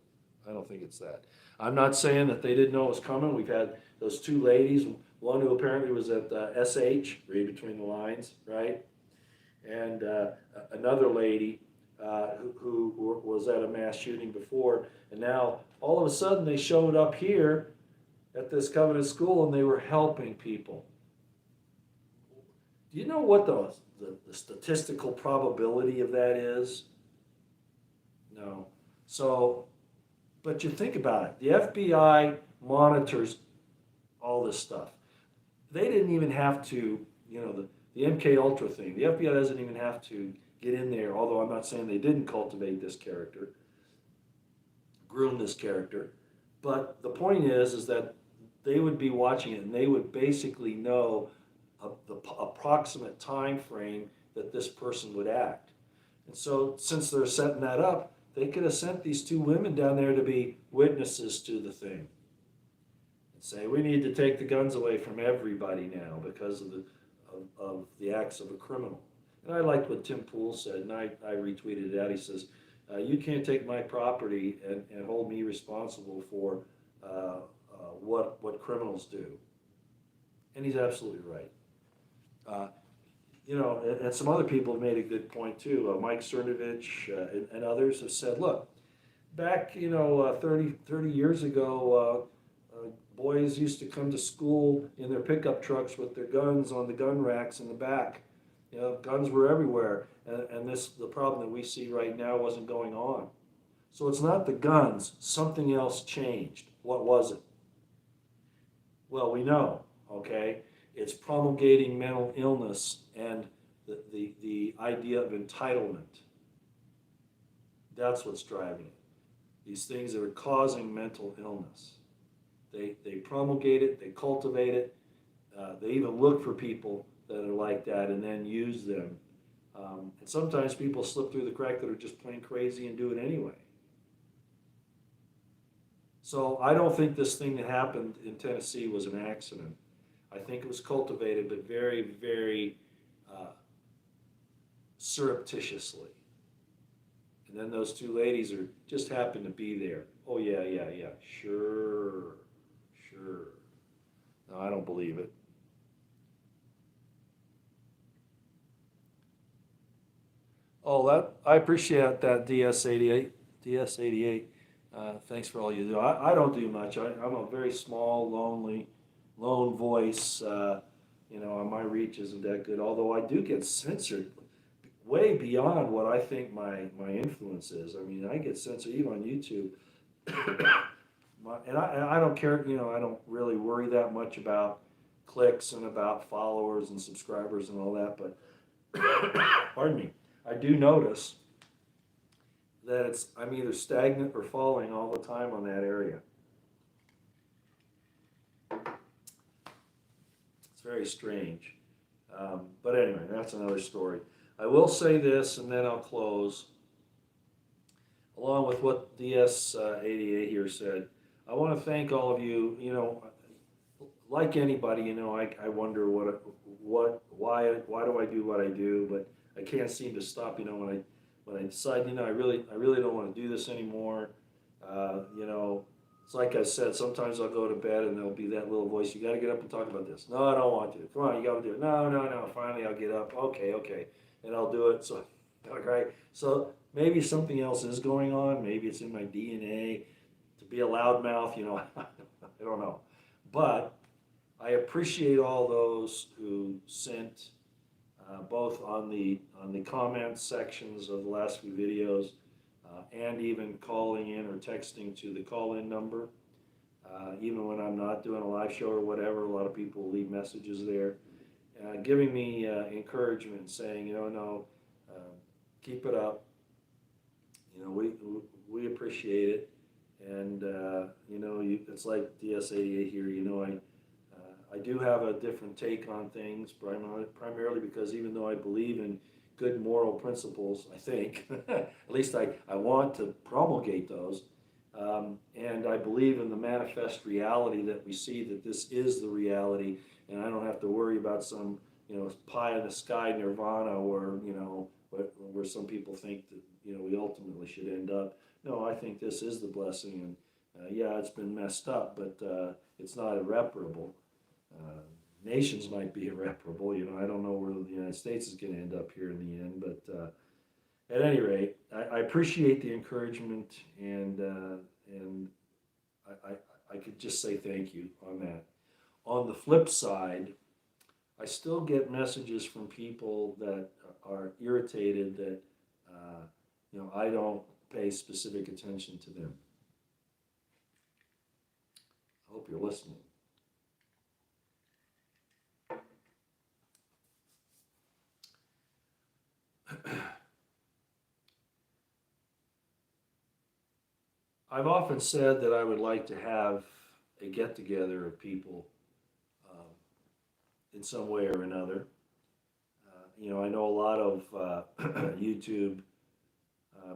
[SPEAKER 1] I don't think it's that. I'm not saying that they didn't know it was coming. We've had those two ladies, one who apparently was at SH, read between the lines, right? And another lady who was at a mass shooting before, and now all of a sudden they showed up here at this Covenant school and they were helping people. Do you know what the statistical probability of that is? No. So, but you think about it. The FBI monitors all this stuff. They didn't even have to, the MK Ultra thing. The FBI doesn't even have to get in there, although I'm not saying they didn't cultivate this character, groom this character. But the point is that they would be watching it and they would basically know the approximate time frame that this person would act. And so since they're setting that up, they could have sent these two women down there to be witnesses to the thing and say, we need to take the guns away from everybody now because of the acts of a criminal. And I liked what Tim Pool said, and I retweeted it out. He says, you can't take my property and hold me responsible for what criminals do. And he's absolutely right. And some other people have made a good point too. Mike Cernovich and others have said, look, back 30 years ago, boys used to come to school in their pickup trucks with their guns on the gun racks in the back. Guns were everywhere, and the problem that we see right now wasn't going on. So it's not the guns. Something else changed. What was it? Well, we know, okay? It's promulgating mental illness and the idea of entitlement. That's what's driving it. These things that are causing mental illness. They promulgate it, they cultivate it, they even look for people that are like that and then use them. And sometimes people slip through the crack that are just plain crazy and do it anyway. So I don't think this thing that happened in Tennessee was an accident. I think it was cultivated, but very, very surreptitiously. And then those two ladies just happened to be there. Oh, yeah, sure. No, I don't believe it. Oh, I appreciate that DS88. Thanks for all you do. I don't do much. I'm a very small, lonely, lone voice. My reach isn't that good. Although I do get censored way beyond what I think my influence is. I mean, I get censored even on YouTube. And I don't care. I don't really worry that much about clicks and about followers and subscribers and all that. But pardon me, I do notice that I'm either stagnant or falling all the time on that area. It's very strange. But anyway, that's another story. I will say this, and then I'll close. Along with what DS88 here said, I want to thank all of you. Like anybody, I wonder why do I do what I do, but I can't seem to stop. When I decide, I really don't want to do this anymore. It's like I said, sometimes I'll go to bed and there'll be that little voice, you got to get up and talk about this. No, I don't want to. Come on, you got to do it. No. Finally, I'll get up. Okay. And I'll do it. So, okay. So maybe something else is going on. Maybe it's in my DNA to be a loudmouth, I don't know. But I appreciate all those who sent both on the comments sections of the last few videos and even calling in or texting to the call-in number. even when I'm not doing a live show or whatever. A lot of people leave messages there, giving me encouragement, saying, no, keep it up. We appreciate it, and it's like DS88 here. I do have a different take on things, primarily because even though I believe in good moral principles, I think, at least I want to promulgate those, and I believe in the manifest reality that we see, that this is the reality, and I don't have to worry about some, pie in the sky nirvana, or, where some people think that, we ultimately should end up. No, I think this is the blessing, and yeah, it's been messed up, but it's not irreparable. Nations might be irreparable. I don't know where the United States is going to end up here in the end, but at any rate, I appreciate the encouragement, and I could just say thank you on that. On the flip side, I still get messages from people that are irritated that I don't pay specific attention to them. I hope you're listening. I've often said that I would like to have a get-together of people in some way or another. I know a lot of YouTube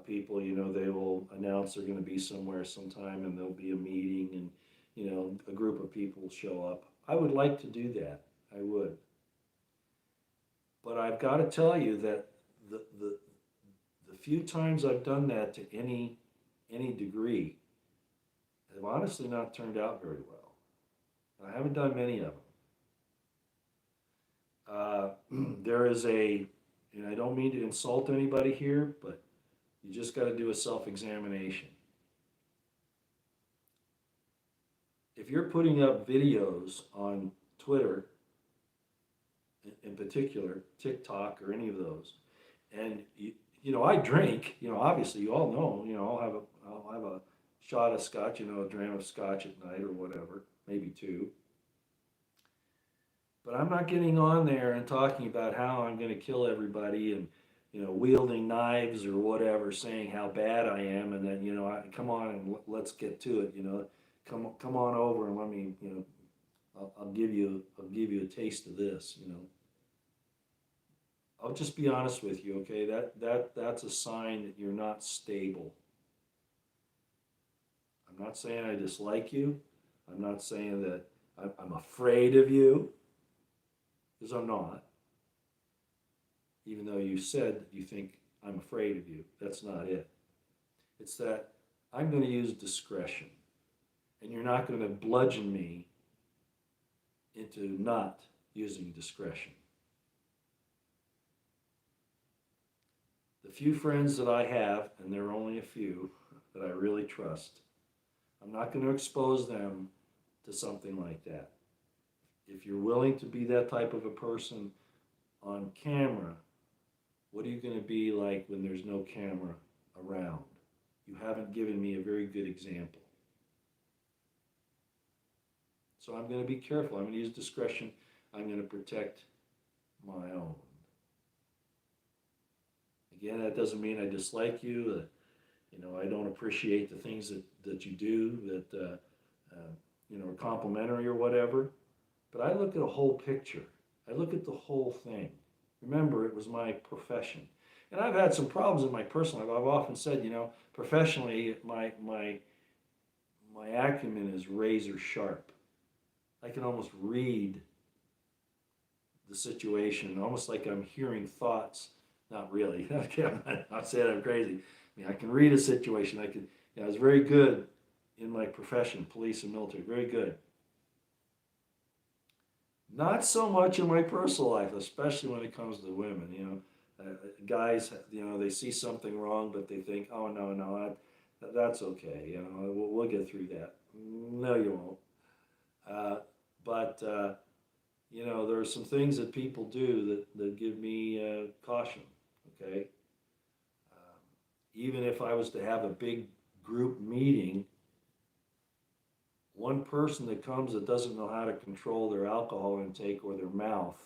[SPEAKER 1] people, they will announce they're going to be somewhere sometime, and there'll be a meeting, and, a group of people will show up. I would like to do that. I would. But I've got to tell you that the few times I've done that to any degree have honestly not turned out very well. I haven't done many of them. There is and I don't mean to insult anybody here, but you just got to do a self-examination. If you're putting up videos on Twitter, in particular, TikTok or any of those, and I drink, obviously you all know, I'll have a shot of scotch, a dram of scotch at night or whatever, maybe two. But I'm not getting on there and talking about how I'm going to kill everybody, and, wielding knives or whatever, saying how bad I am, and then, come on and let's get to it, come on over and let me, I'll give you a taste of this, I'll just be honest with you, okay? That's a sign that you're not stable. I'm not saying I dislike you. I'm not saying that I'm afraid of you, because I'm not. Even though you said that you think I'm afraid of you, that's not it. It's that I'm going to use discretion, and you're not going to bludgeon me into not using discretion. The few friends that I have, and there are only a few that I really trust, I'm not going to expose them to something like that. If you're willing to be that type of a person on camera, what are you going to be like when there's no camera around? You haven't given me a very good example. So I'm going to be careful. I'm going to use discretion. I'm going to protect my own. Again, that doesn't mean I dislike you. I don't appreciate the things that you do that are complimentary or whatever. But I look at a whole picture. I look at the whole thing. Remember, it was my profession, and I've had some problems in my personal life. I've often said, professionally, my acumen is razor sharp. I can almost read the situation, almost like I'm hearing thoughts. Not really. Okay, I'm not saying I'm crazy. I can read a situation. I was very good in my profession, police and military, very good. Not so much in my personal life, especially when it comes to women. Guys, they see something wrong, but they think, oh, no, that's okay. We'll get through that. No, you won't. But there are some things that people do that give me caution, okay? Even if I was to have a big group meeting one person that comes that doesn't know how to control their alcohol intake or their mouth,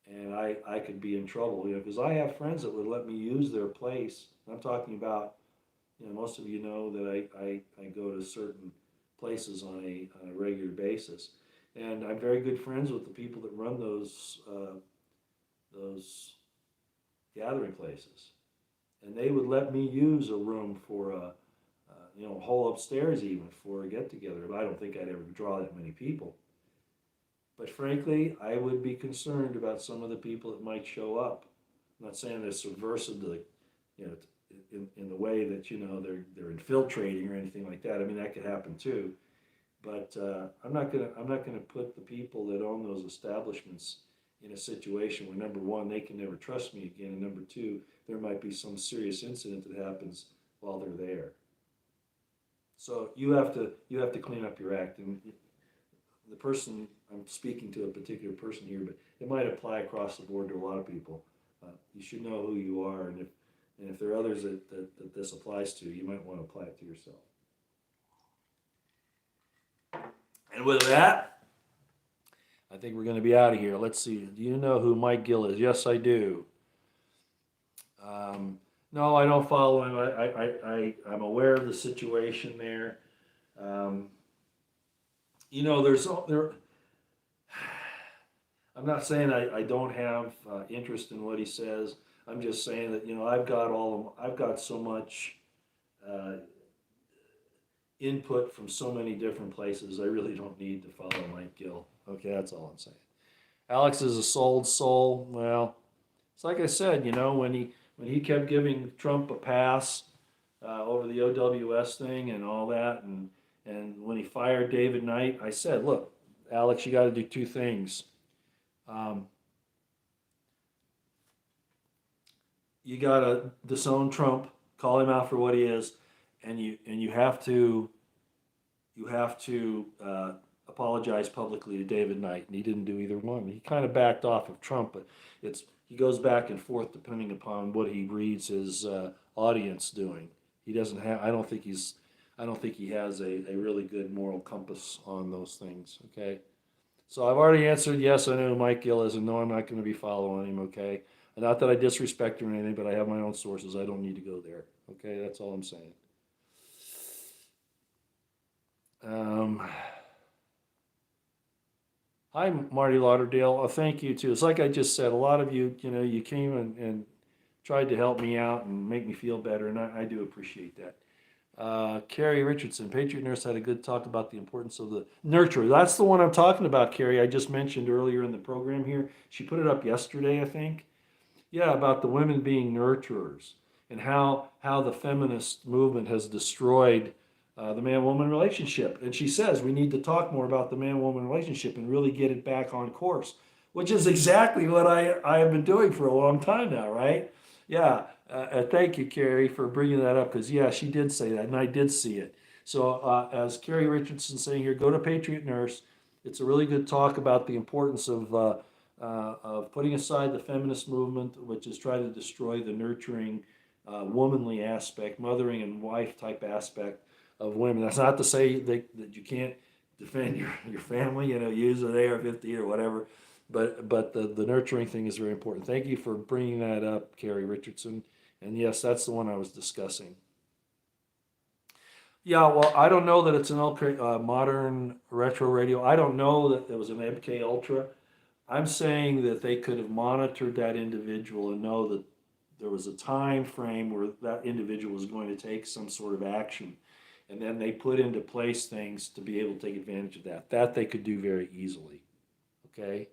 [SPEAKER 1] and I could be in trouble, because I have friends that would let me use their place. I'm talking about, most of you know that I go to certain places on a regular basis, and I'm very good friends with the people that run those gathering places, and they would let me use a room for a whole upstairs even for a get together. But I don't think I'd ever draw that many people. But frankly, I would be concerned about some of the people that might show up. I'm not saying they're subversive to in the way that they're infiltrating or anything like that. I mean, that could happen too. But I'm not gonna put the people that own those establishments in a situation where, number one, they can never trust me again, and number two, there might be some serious incident that happens while they're there. So you have to clean up your act, and the person, I'm speaking to a particular person here, but it might apply across the board to a lot of people. You should know who you are, and if there are others that this applies to, you might want to apply it to yourself. And with that, I think we're going to be out of here. Let's see. Do you know who Mike Gill is? Yes, I do. No, I don't follow him. I'm aware of the situation there. Um, there. I'm not saying I don't have interest in what he says. I'm just saying that I've got so much uh, input from so many different places. I really don't need to follow Mike Gill. Okay, that's all I'm saying. Alex is a sold soul. Well, it's like I said, when he kept giving Trump a pass over the OWS thing and all that, and when he fired David Knight, I said, look, Alex, you got to do two things. Um, you got to disown Trump, call him out for what he is, and you have to apologize publicly to David Knight, and he didn't do either one. He kind of backed off of Trump, but he goes back and forth depending upon what he reads his audience doing. He doesn't have. I don't think he has a really good moral compass on those things. Okay, so I've already answered yes. I know who Mike Gill is, and no, I'm not going to be following him. Okay, and not that I disrespect him or anything, but I have my own sources. I don't need to go there. Okay, that's all I'm saying. Um, Hi, Marty Lauderdale. Thank you too. It's like I just said. A lot of you, you came and tried to help me out and make me feel better, and I do appreciate that. Carrie Richardson, Patriot Nurse, had a good talk about the importance of the nurturer. That's the one I'm talking about, Carrie. I just mentioned earlier in the program here. She put it up yesterday, I think. Yeah, about the women being nurturers and how the feminist movement has destroyed the man-woman relationship. And she says we need to talk more about the man-woman relationship and really get it back on course, which is exactly what I have been doing for a long time now, right? Yeah, thank you, Carrie, for bringing that up, because, yeah, she did say that, and I did see it. So as Carrie Richardson saying here, go to Patriot Nurse. It's a really good talk about the importance of putting aside the feminist movement, which is trying to destroy the nurturing, womanly aspect, mothering and wife type aspect of women. That's not to say that you can't defend your family, use an AR-15 or whatever, but the nurturing thing is very important. Thank you for bringing that up, Carrie Richardson. And yes, that's the one I was discussing. Yeah, well, I don't know that it's an modern retro radio. I don't know that it was an MK Ultra. I'm saying that they could have monitored that individual and know that there was a time frame where that individual was going to take some sort of action. And then they put into place things to be able to take advantage of that. That they could do very easily. Okay?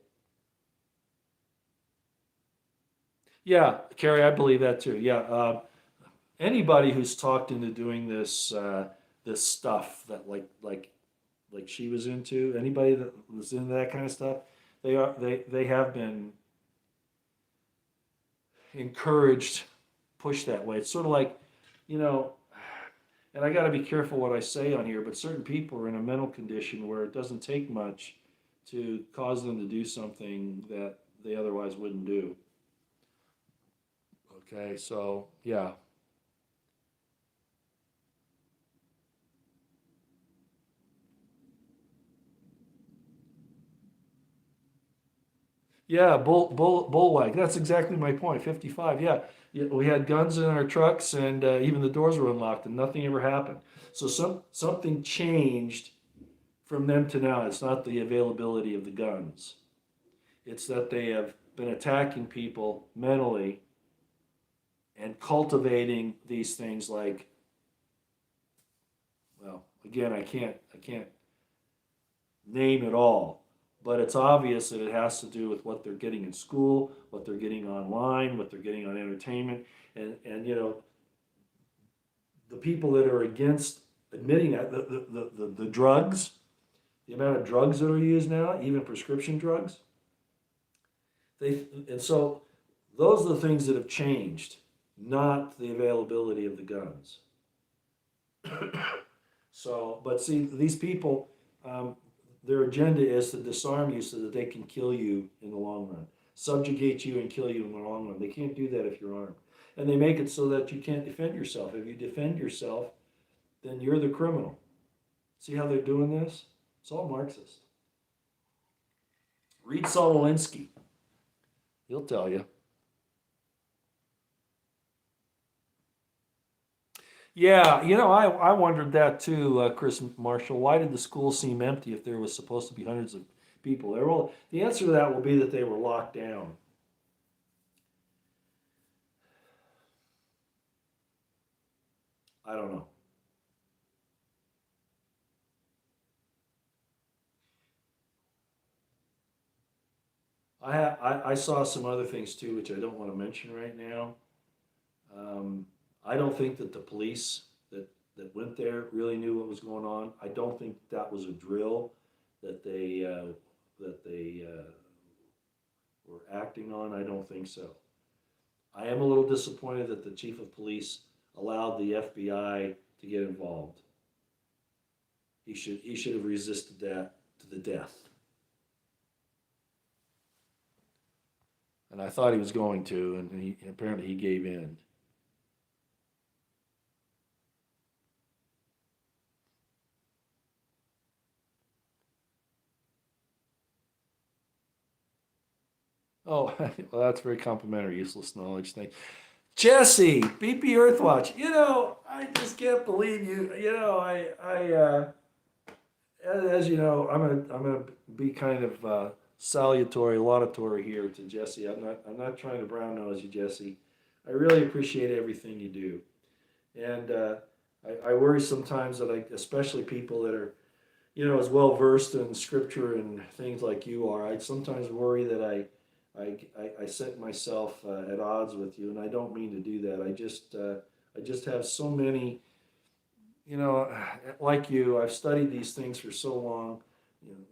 [SPEAKER 1] Yeah, Carrie, I believe that too. Yeah. Anybody who's talked into doing this stuff that like she was into, anybody that was into that kind of stuff, they have been encouraged, pushed that way. It's sort of like, you know, and I got to be careful what I say on here, but certain people are in a mental condition where it doesn't take much to cause them to do something that they otherwise wouldn't do. Okay, so yeah. Yeah, bullwag. That's exactly my point. 55. Yeah. Yeah, we had guns in our trucks, and even the doors were unlocked, and nothing ever happened. So something changed from then to now. It's not the availability of the guns. It's that they have been attacking people mentally and cultivating these things like, well, again, I can't name it all, but it's obvious that it has to do with what they're getting in school, what they're getting online, what they're getting on entertainment, and the people that are against admitting that the drugs, the amount of drugs that are used now, even prescription drugs, and so those are the things that have changed, not the availability of the guns. So, but see, these people, um, their agenda is to disarm you so that they can kill you in the long run, subjugate you and kill you in the long run. They can't do that if you're armed. And they make it so that you can't defend yourself. If you defend yourself, then you're the criminal. See how they're doing this? It's all Marxist. Read Sololinsky. He'll tell you. Yeah, I wondered that too, Chris Marshall. Why did the school seem empty if there was supposed to be hundreds of people there? Well, the answer to that will be that they were locked down. I don't know. I saw some other things too, which I don't want to mention right now. Um, I don't think that the police that went there really knew what was going on. I don't think that was a drill that they were acting on. I don't think so. I am a little disappointed that the chief of police allowed the FBI to get involved. He should have resisted that to the death. And I thought he was going to, and he apparently he gave in. Oh, well, that's very complimentary. Useless knowledge. Thank Jesse, BP Earthwatch. I just can't believe you. As you know, I'm gonna be kind of salutary, laudatory here to Jesse. I'm not trying to brown nose you, Jesse. I really appreciate everything you do, and I worry sometimes that especially people that are as well versed in scripture and things like you are. I sometimes worry that I set myself at odds with you, and I don't mean to do that. I just have so many, you know, like you. I've studied these things for so long, you know,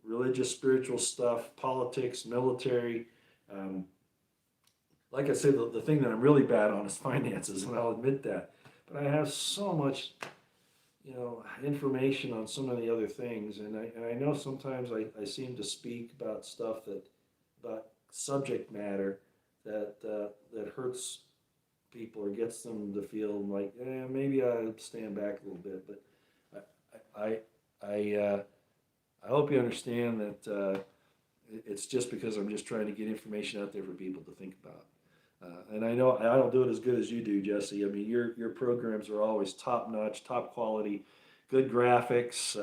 [SPEAKER 1] religious, spiritual stuff, politics, military. Um, like I said, the thing that I'm really bad on is finances, and I'll admit that. But I have so much information on so many other things, and I know sometimes I seem to speak about stuff about subject matter that hurts people or gets them to feel like maybe I stand back a little bit, but I I I, I hope you understand that it's just because I'm just trying to get information out there for people to think about. And I know I don't do it as good as you do, Jesse. I mean, your programs are always top notch, top quality, good graphics,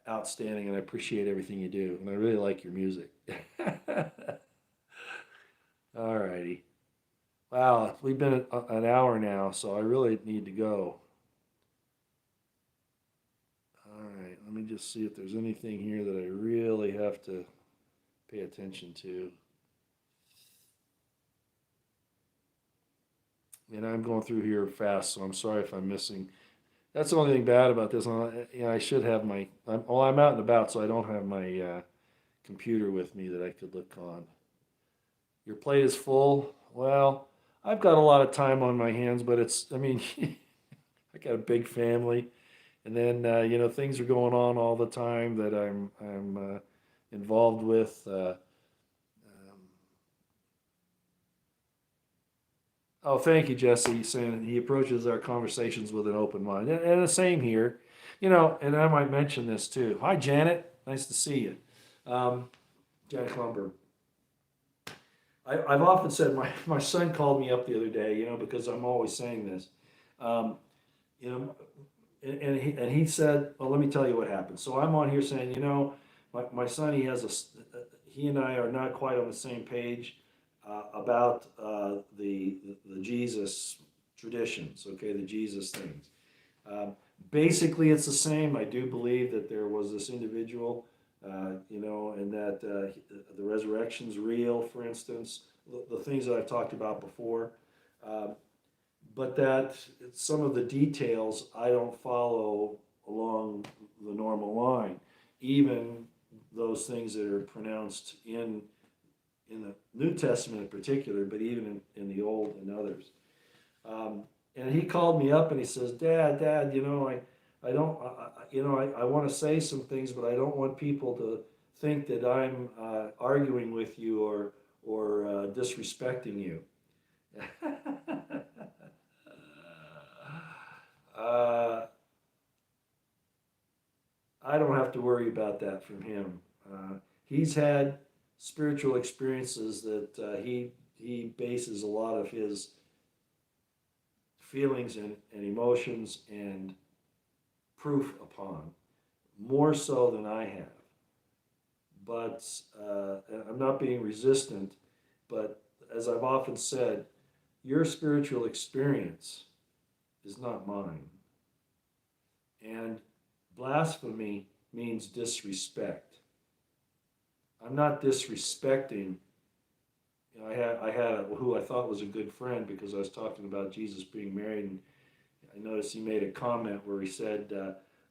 [SPEAKER 1] outstanding, and I appreciate everything you do. And I really like your music. All righty. Wow, we've been an hour now, so I really need to go. All right, let me just see if there's anything here that I really have to pay attention to. And I'm going through here fast, so I'm sorry if I'm missing. That's the only thing bad about this. I should have I'm out and about, so I don't have my computer with me that I could look on. Your plate is full. Well, I've got a lot of time on my hands, but I mean, I got a big family, and then things are going on all the time that I'm involved with. Oh, thank you, Jesse. Saying he approaches our conversations with an open mind, and the same here. And I might mention this too. Hi, Janet. Nice to see you, Janet Klumberg. I've often said, my son called me up the other day, because I'm always saying this. Um, you know, and he said, well, let me tell you what happened. So I'm on here saying, my son, he and I are not quite on the same page about the Jesus traditions, okay, the Jesus things. Um, Basically, it's the same. I do believe that there was this individual, and that the resurrection's real, for instance, the things that I've talked about before. Um, but that some of the details I don't follow along the normal line, even those things that are pronounced in the New Testament in particular, but even in the Old and others. Um, and he called me up and he says, Dad, I don't, I want to say some things, but I don't want people to think that I'm arguing with you or disrespecting you. uh, I don't have to worry about that from him. He's had spiritual experiences that he bases a lot of his feelings and emotions and proof upon, more so than I have. But I'm not being resistant, but as I've often said, your spiritual experience is not mine. And blasphemy means disrespect. I'm not disrespecting. I had who I thought was a good friend because I was talking about Jesus being married, and I noticed he made a comment where he said,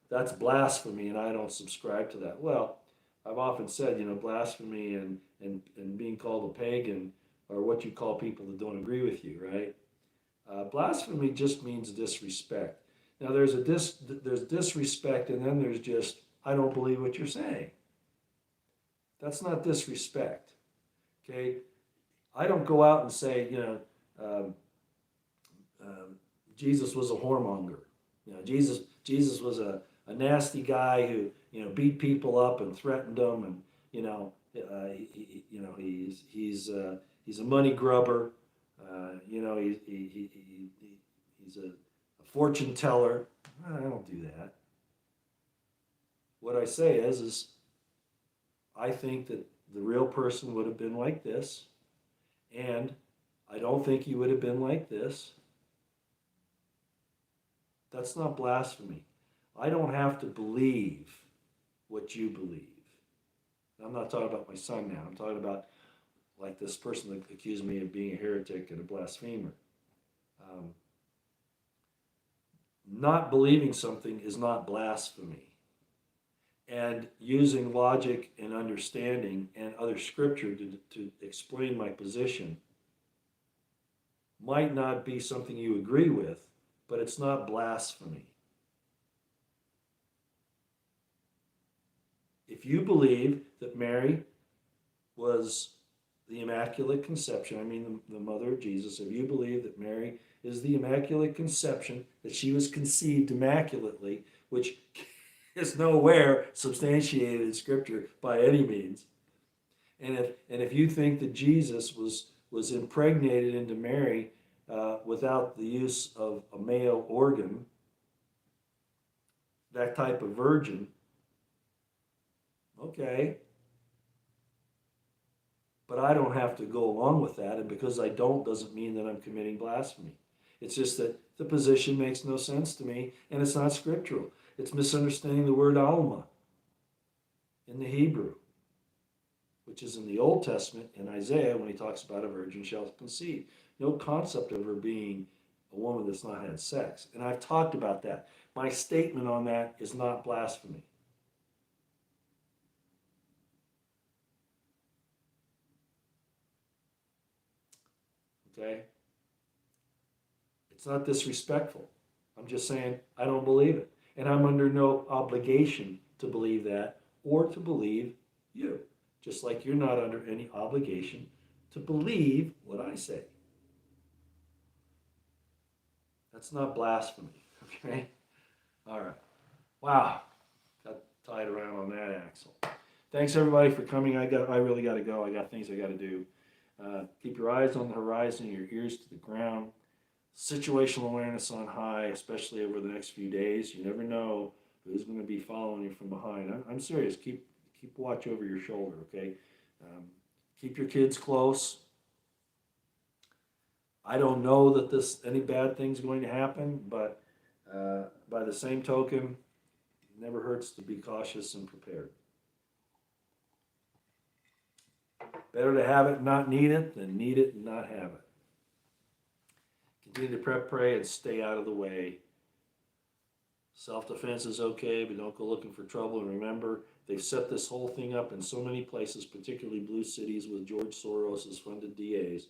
[SPEAKER 1] that's blasphemy and I don't subscribe to that. Well, I've often said, blasphemy and being called a pagan are what you call people that don't agree with you, right? Blasphemy just means disrespect. Now there's disrespect, and then there's just, I don't believe what you're saying. That's not disrespect, okay? I don't go out and say, um, Jesus was a whoremonger. Jesus was a nasty guy who beat people up and threatened them, and he's a money grubber. He's a fortune teller. I don't do that. What I say is I think that the real person would have been like this, and I don't think he would have been like this. That's not blasphemy. I don't have to believe what you believe. I'm not talking about my son now. I'm talking about like this person that accused me of being a heretic and a blasphemer. Um, Not believing something is not blasphemy. And using logic and understanding and other scripture to explain my position might not be something you agree with, but it's not blasphemy. If you believe that Mary was the Immaculate Conception, I mean the mother of Jesus, if you believe that Mary is the Immaculate Conception, that she was conceived immaculately, which is nowhere substantiated in Scripture by any means, and if you think that Jesus was impregnated into Mary without the use of a male organ, that type of virgin, okay. But I don't have to go along with that, and because I don't doesn't mean that I'm committing blasphemy. It's just that the position makes no sense to me, and it's not scriptural. It's misunderstanding the word alma in the Hebrew, which is in the Old Testament in Isaiah when he talks about a virgin shall conceive. No concept of her being a woman that's not had sex. And I've talked about that. My statement on that is not blasphemy. Okay? It's not disrespectful. I'm just saying I don't believe it. And I'm under no obligation to believe that or to believe you. Just like you're not under any obligation to believe what I say. That's not blasphemy. Okay? All right. Wow. Got tied around on that axle. Thanks everybody for coming. I really got to go. I got things I got to do. Keep your eyes on the horizon, your ears to the ground. Situational awareness on high, especially over the next few days. You never know who's going to be following you from behind. I'm serious. Keep watch over your shoulder, okay? Um, keep your kids close. I don't know that any bad thing's going to happen, but by the same token, it never hurts to be cautious and prepared. Better to have it and not need it than need it and not have it. Continue to prep, pray, and stay out of the way. Self-defense is okay, but don't go looking for trouble. And remember, they've set this whole thing up in so many places, particularly blue cities with George Soros's funded DAs,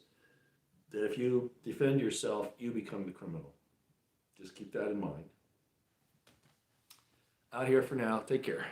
[SPEAKER 1] that if you defend yourself, you become the criminal. Just keep that in mind. Out here for now. Take care.